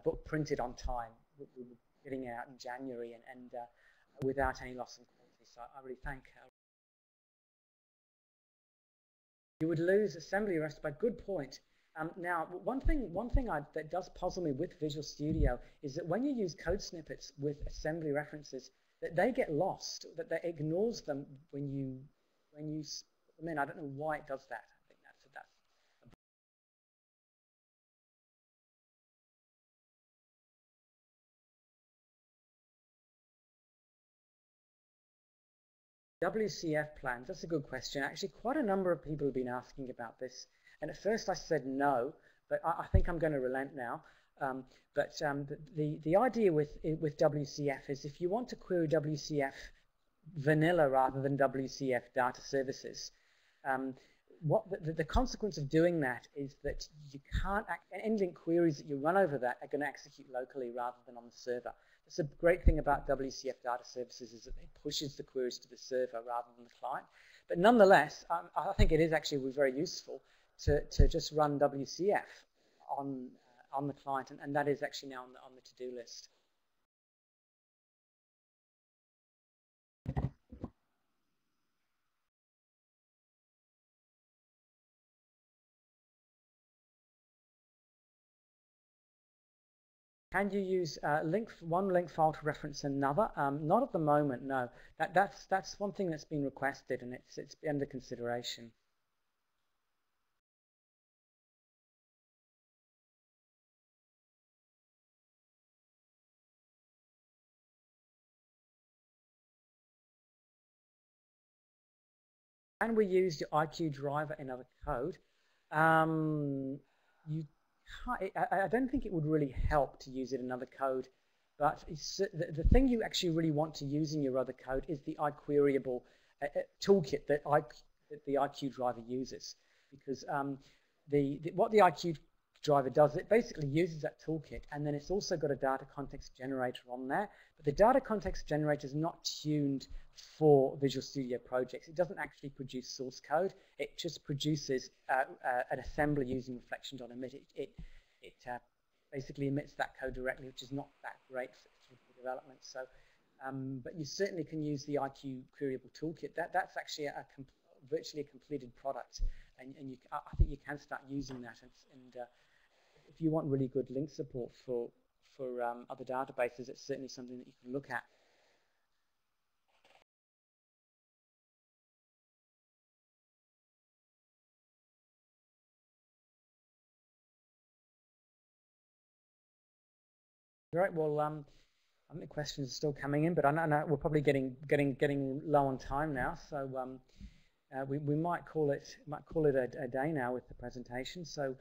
book printed on time. We were getting it out in January and without any loss in quality. So I really thank her. You would lose assembly rest by good point. Now, one thing that does puzzle me with Visual Studio is that when you use code snippets with assembly references, that they get lost, that they ignores them when you put them in. I don't know why it does that. I think that's WCF plans, that's a good question. Actually, quite a number of people have been asking about this. And at first I said no, but I think I'm going to relent now. The idea with WCF is if you want to query WCF vanilla rather than WCF Data Services, the consequence of doing that is that you can't, NLINQ queries that you run over that are going to execute locally rather than on the server. That's a great thing about WCF Data Services is that it pushes the queries to the server rather than the client. But nonetheless, I think it is actually very useful to just run WCF on the client, and that is actually now on the to-do list. Can you use one LINQ file to reference another? Not at the moment, no. That's one thing that's been requested, and it's under consideration. Can we use your IQ driver in other code? You can't, I don't think it would really help to use it in other code, but the thing you actually really want to use in your other code is the iQueryable toolkit that the IQ driver uses, because what the IQ driver does, it basically uses that toolkit, and then it's also got a data context generator on there, but the data context generator is not tuned for Visual Studio projects. It doesn't actually produce source code. It just produces an assembly using reflection.emit. It basically emits that code directly, which is not that great for development. So, but you certainly can use the IQ queryable toolkit. That's actually virtually a completed product, and I think you can start using that. And if you want really good LINQ support for other databases, it's certainly something that you can look at. Right. Well, I think the questions are still coming in, but I know we're probably getting low on time now, so we might call it a day now with the presentation. So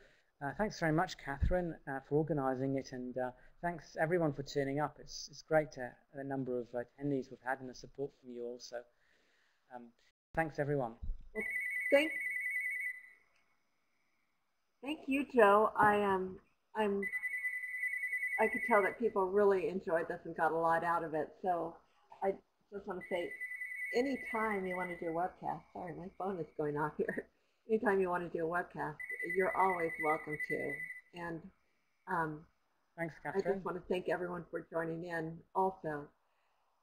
thanks very much, Catherine, for organising it, and thanks everyone for turning up. It's great the number of attendees we've had and the support from you all. So thanks everyone. Well, thank you, Joe. I could tell that people really enjoyed this and got a lot out of it. So I just want to say, anytime you want to do a webcast, sorry, my phone is going off here. Anytime you want to do a webcast, you're always welcome to. And thanks, Catherine. I just want to thank everyone for joining in also.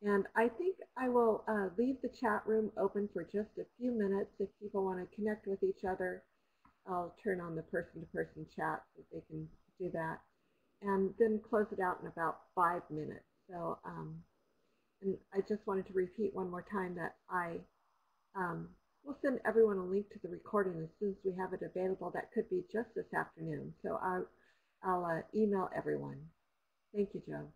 And I think I will leave the chat room open for just a few minutes. If people want to connect with each other, I'll turn on the person-to-person chat so they can do that. And then close it out in about 5 minutes. So, and I just wanted to repeat one more time that I will send everyone a link to the recording as soon as we have it available. That could be just this afternoon. So I'll email everyone. Thank you, Joe.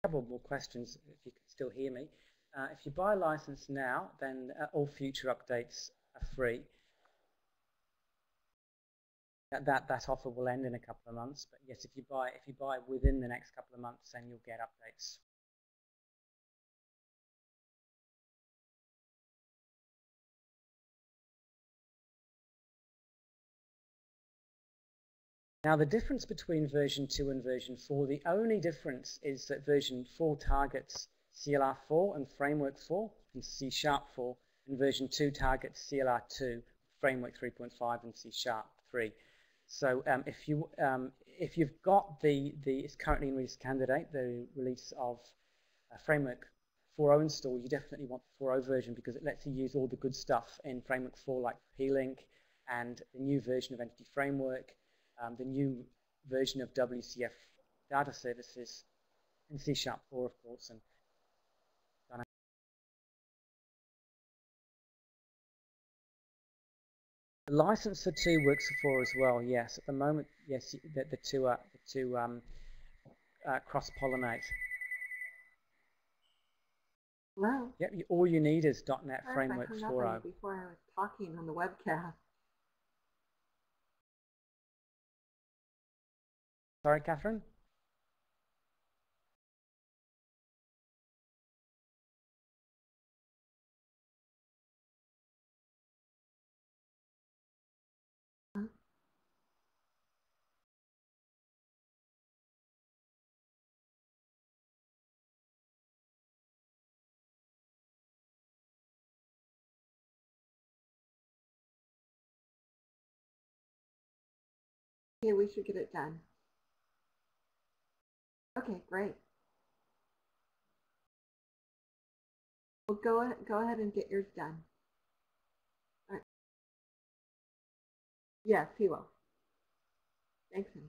A couple more questions, if you can still hear me. If you buy a license now, then all future updates are free. That offer will end in a couple of months, but yes, if you buy within the next couple of months, then you'll get updates. Now, the difference between version 2 and version 4, the only difference is that version 4 targets CLR 4 and Framework 4 and C# 4, and version 2 targets CLR 2, Framework 3.5 and C# 3. So if you've got it's currently in release candidate, the release of Framework 4.0 install, you definitely want the 4.0 version because it lets you use all the good stuff in Framework 4 like PLINQ and the new version of Entity Framework, the new version of Wcf Data Services, and C# 4, of course. And the license for 2 works for 4 as well. Yes, at the moment, yes, the two cross-pollinate. Hello? Yep, all you need is .NET Framework 4.0. Before I was talking on the webcast. Sorry, Catherine? Yeah, we should get it done. Okay, great. Well, go ahead and get yours done. All right. Yes, he will. Thanks, honey.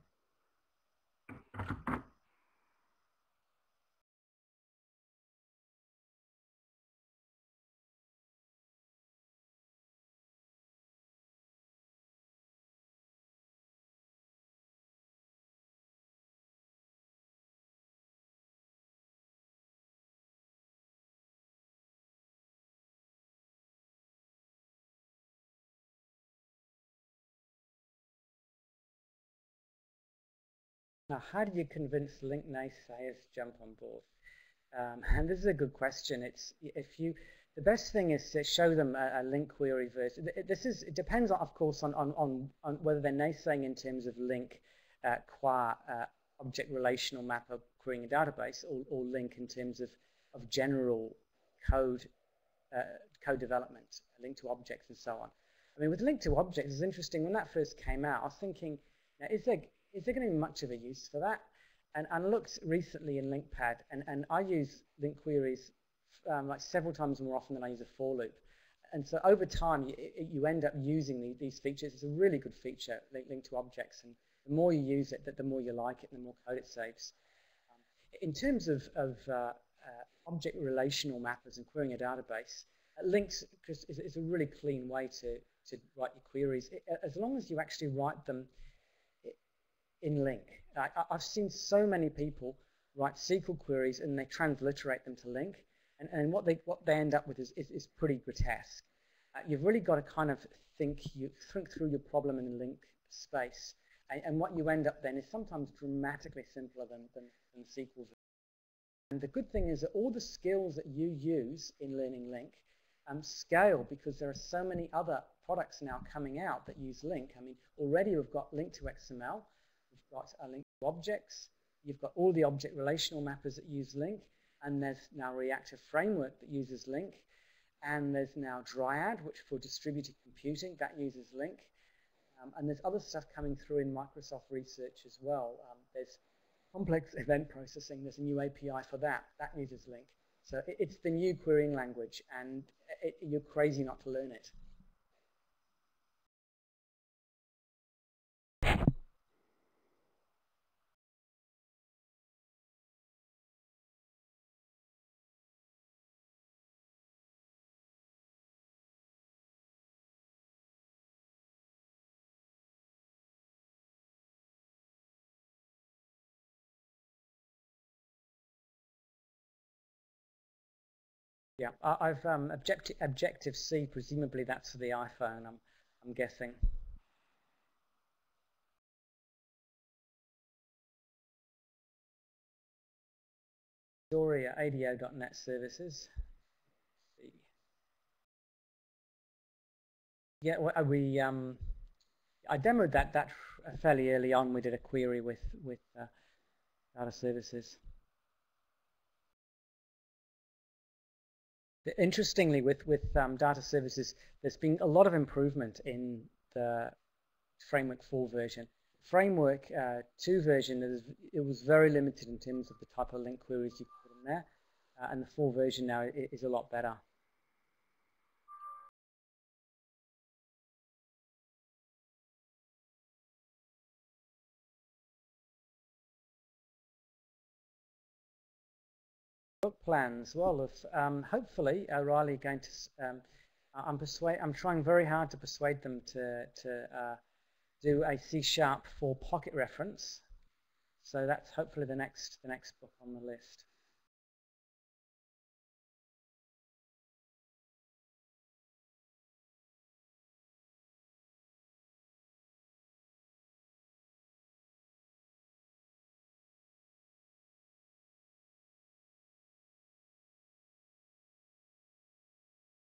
Now, how do you convince LINQ naysayers to jump on board? And this is a good question. The best thing is to show them a LINQ query version. It depends, of course, on whether they're naysaying in terms of LINQ qua object relational map of querying a database, or LINQ in terms of general code development, LINQ to objects and so on. I mean, with LINQ to objects, it's interesting. When that first came out, I was thinking, now, is there going to be much of a use for that? And I looked recently in LINQPad, and I use LINQ queries like several times more often than I use a for loop. And so over time, you end up using these features. It's a really good feature, LINQ to objects. And the more you use it, the more you like it, and the more code it saves. In terms of object relational mappers and querying a database, LINQ is a really clean way to write your queries, as long as you actually write them in LINQ. I've seen so many people write SQL queries and they transliterate them to LINQ, and what they end up with is pretty grotesque. You've really got to kind of think through your problem in the LINQ space, and what you end up then is sometimes dramatically simpler than SQL. And the good thing is that all the skills that you use in learning LINQ scale, because there are so many other products now coming out that use LINQ. I mean, already we've got LINQ to XML, we've got a LINQ to objects, you've got all the object relational mappers that use LINQ, and there's now Reactor framework that uses LINQ, and there's now Dryad, which for distributed computing, that uses LINQ, and there's other stuff coming through in Microsoft Research as well. There's complex event processing, there's a new API for that uses LINQ. So it's the new querying language, and you're crazy not to learn it. Yeah, I've Objective-C, presumably that's for the iPhone, I'm guessing. Storia ADO.NET Services. Yeah, I demoed that fairly early on. We did a query with Data Services. Interestingly, with Data Services, there's been a lot of improvement in the Framework 4 version. Framework 2 version, it was very limited in terms of the type of LINQ queries you could put in there, and the 4 version now is a lot better. Book plans. Well, if, hopefully Riley going to. I'm trying very hard to persuade them to do a C# for pocket reference. So that's hopefully the next book on the list.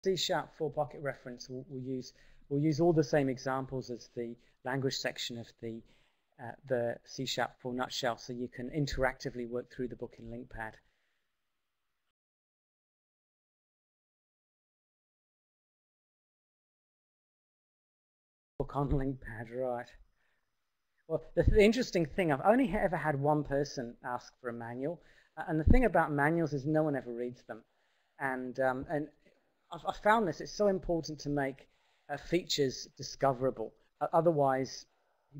C# for pocket reference we'll use all the same examples as the language section of the C# for Nutshell, so you can interactively work through the book in LINQPad. Book on LINQPad, right. Well, the interesting thing, I've only ever had one person ask for a manual, and the thing about manuals is no one ever reads them. And I've found this, it's so important to make features discoverable. Otherwise,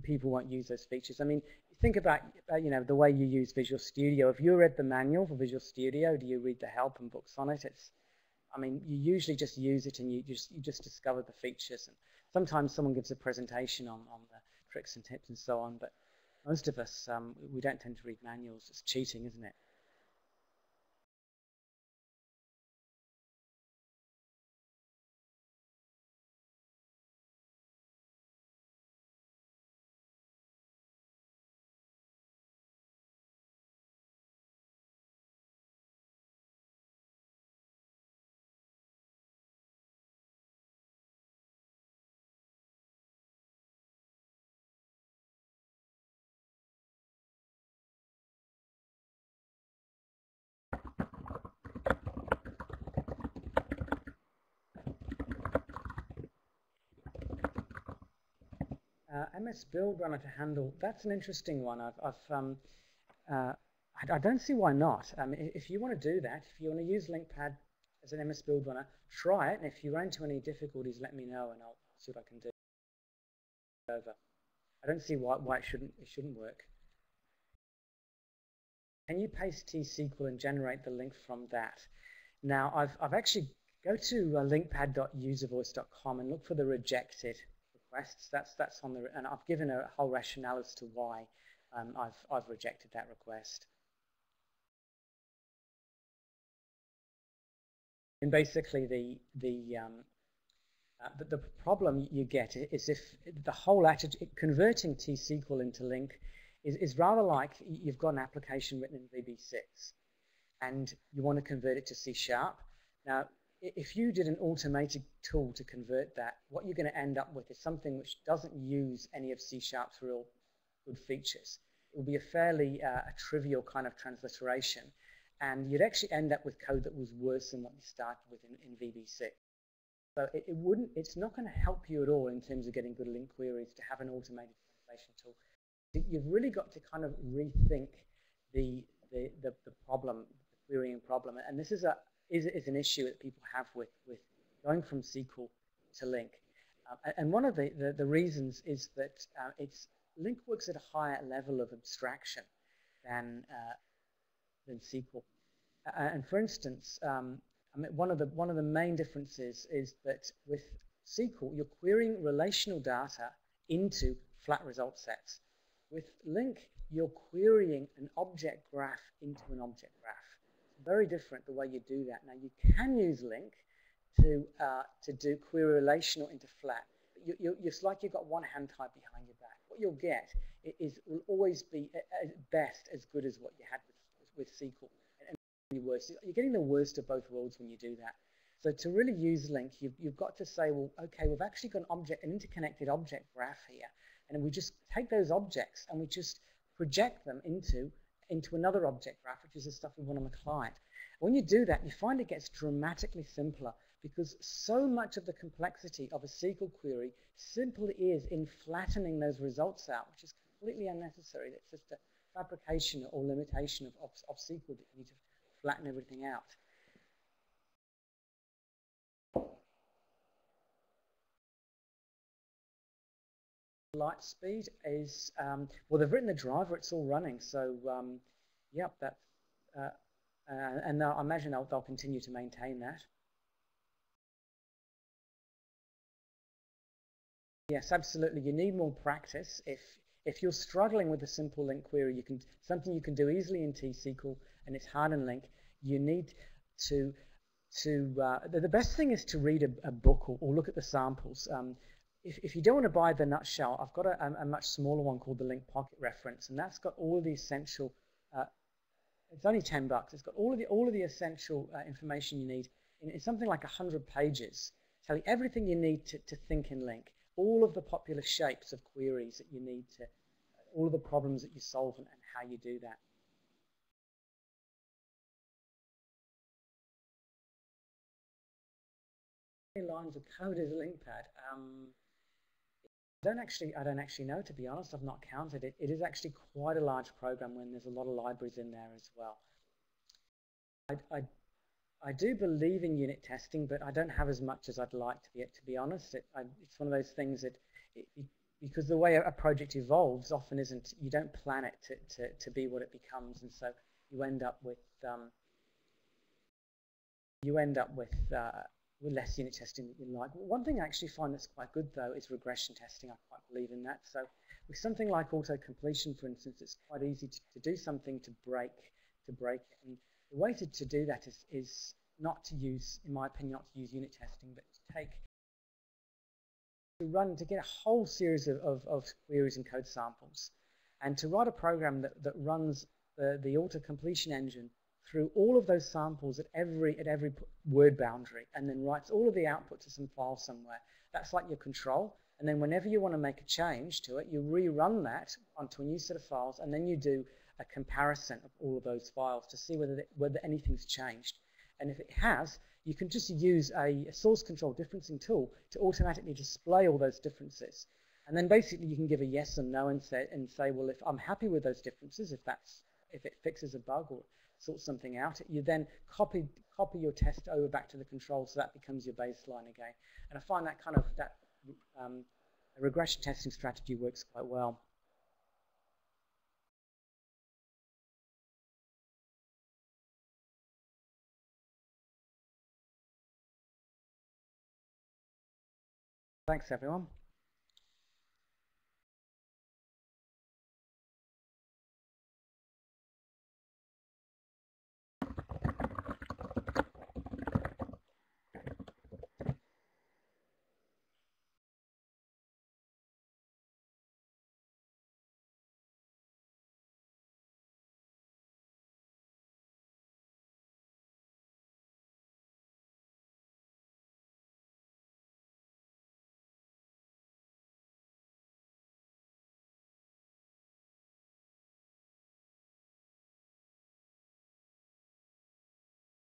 people won't use those features. I mean, think about the way you use Visual Studio. If you read the manual for Visual Studio, do you read the help and books on it? I mean, you usually just use it and you just discover the features. And sometimes someone gives a presentation on the tricks and tips and so on, but most of us, we don't tend to read manuals. It's cheating, isn't it? MS Build Runner to handle, that's an interesting one. I don't see why not. If you want to do that, if you want to use LINQPad as an MS Build Runner, try it. And if you run into any difficulties, let me know and I'll see what I can do. Over. I don't see why it shouldn't work. Can you paste T-SQL and generate the link from that? Now, I've actually go to linkpad.uservoice.com and look for the rejected requests. That's on the, and I've given a whole rationale as to why I've rejected that request. And basically, the problem you get is if the whole attitude, converting T-SQL into LINQ is rather like you've got an application written in VB6 and you want to convert it to C#. Now, if you did an automated tool to convert that, what you're going to end up with is something which doesn't use any of C#'s real good features. It will be a fairly trivial kind of transliteration, and you'd actually end up with code that was worse than what you started with in VB6. So it's not going to help you at all in terms of getting good LINQ queries to have an automated translation tool. You've really got to kind of rethink the problem, the querying problem, and this is an issue that people have with going from SQL to LINQ. And one of the reasons is that LINQ works at a higher level of abstraction than SQL. And for instance, I mean, one of the main differences is that with SQL, you're querying relational data into flat result sets. With LINQ, you're querying an object graph into an object graph. Very different the way you do that. Now, you can use LINQ to do query relational into flat. It's like you've got one hand tied behind your back. What you'll get will always be at best as good as what you had with SQL. And worse. You're getting the worst of both worlds when you do that. So to really use LINQ, you've got to say, well, okay, we've actually got an interconnected object graph here, and we just take those objects and we just project them into another object graph, which is the stuff we want on the client. When you do that, you find it gets dramatically simpler, because so much of the complexity of a SQL query simply is in flattening those results out, which is completely unnecessary. It's just a fabrication or limitation of SQL that you need to flatten everything out. Light speed is, well, they've written the driver, it's all running, so yep, that's, and I imagine they'll continue to maintain that. Yes, absolutely. You need more practice. If you're struggling with a simple LINQ query, something you can do easily in T-SQL, and it's hard in LINQ. You need to the best thing is to read a book or look at the samples. If you don't want to buy the nutshell, I've got a much smaller one called the LINQ Pocket Reference, and that's got all of the essential. It's only $10. It's got all of the essential information you need in something like 100 pages, telling you everything you need to think in LINQ. All of the popular shapes of queries that you need to, all of the problems that you solve and how you do that. How many lines of code is LINQPad? I don't actually know, to be honest. I've not counted it. It is actually quite a large program when there's a lot of libraries in there as well. I do believe in unit testing, but I don't have as much as I'd like to be honest. It's one of those things that, because the way a project evolves often isn't, you don't plan it to be what it becomes, and so you end up with less unit testing than you like. One thing I actually find that's quite good though is regression testing. I quite believe in that. So with something like autocompletion, for instance, it's quite easy to do something to break it. And the way to do that is not to use, in my opinion, not to use unit testing, but to get a whole series of queries and code samples, and to write a program that runs the auto-completion engine through all of those samples at every word boundary, and then writes all of the output to some file somewhere. That's like your control. And then whenever you want to make a change to it, you rerun that onto a new set of files, and then you do a comparison of all of those files to see whether anything's changed. And if it has, you can just use a source control differencing tool to automatically display all those differences. And then basically you can give a yes or no and say, well, if I'm happy with those differences, if it fixes a bug or sorts something out, you then copy your test over back to the control, so that becomes your baseline again. And I find that regression testing strategy works quite well. Thanks, everyone.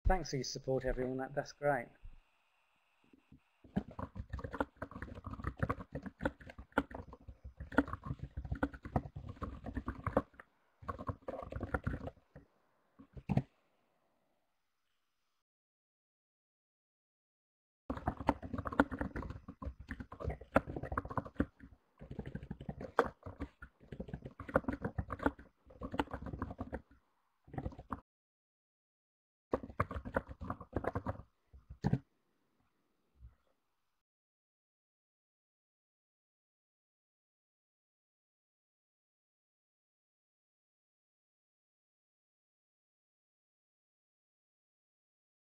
Thanks for your support, everyone. That's great.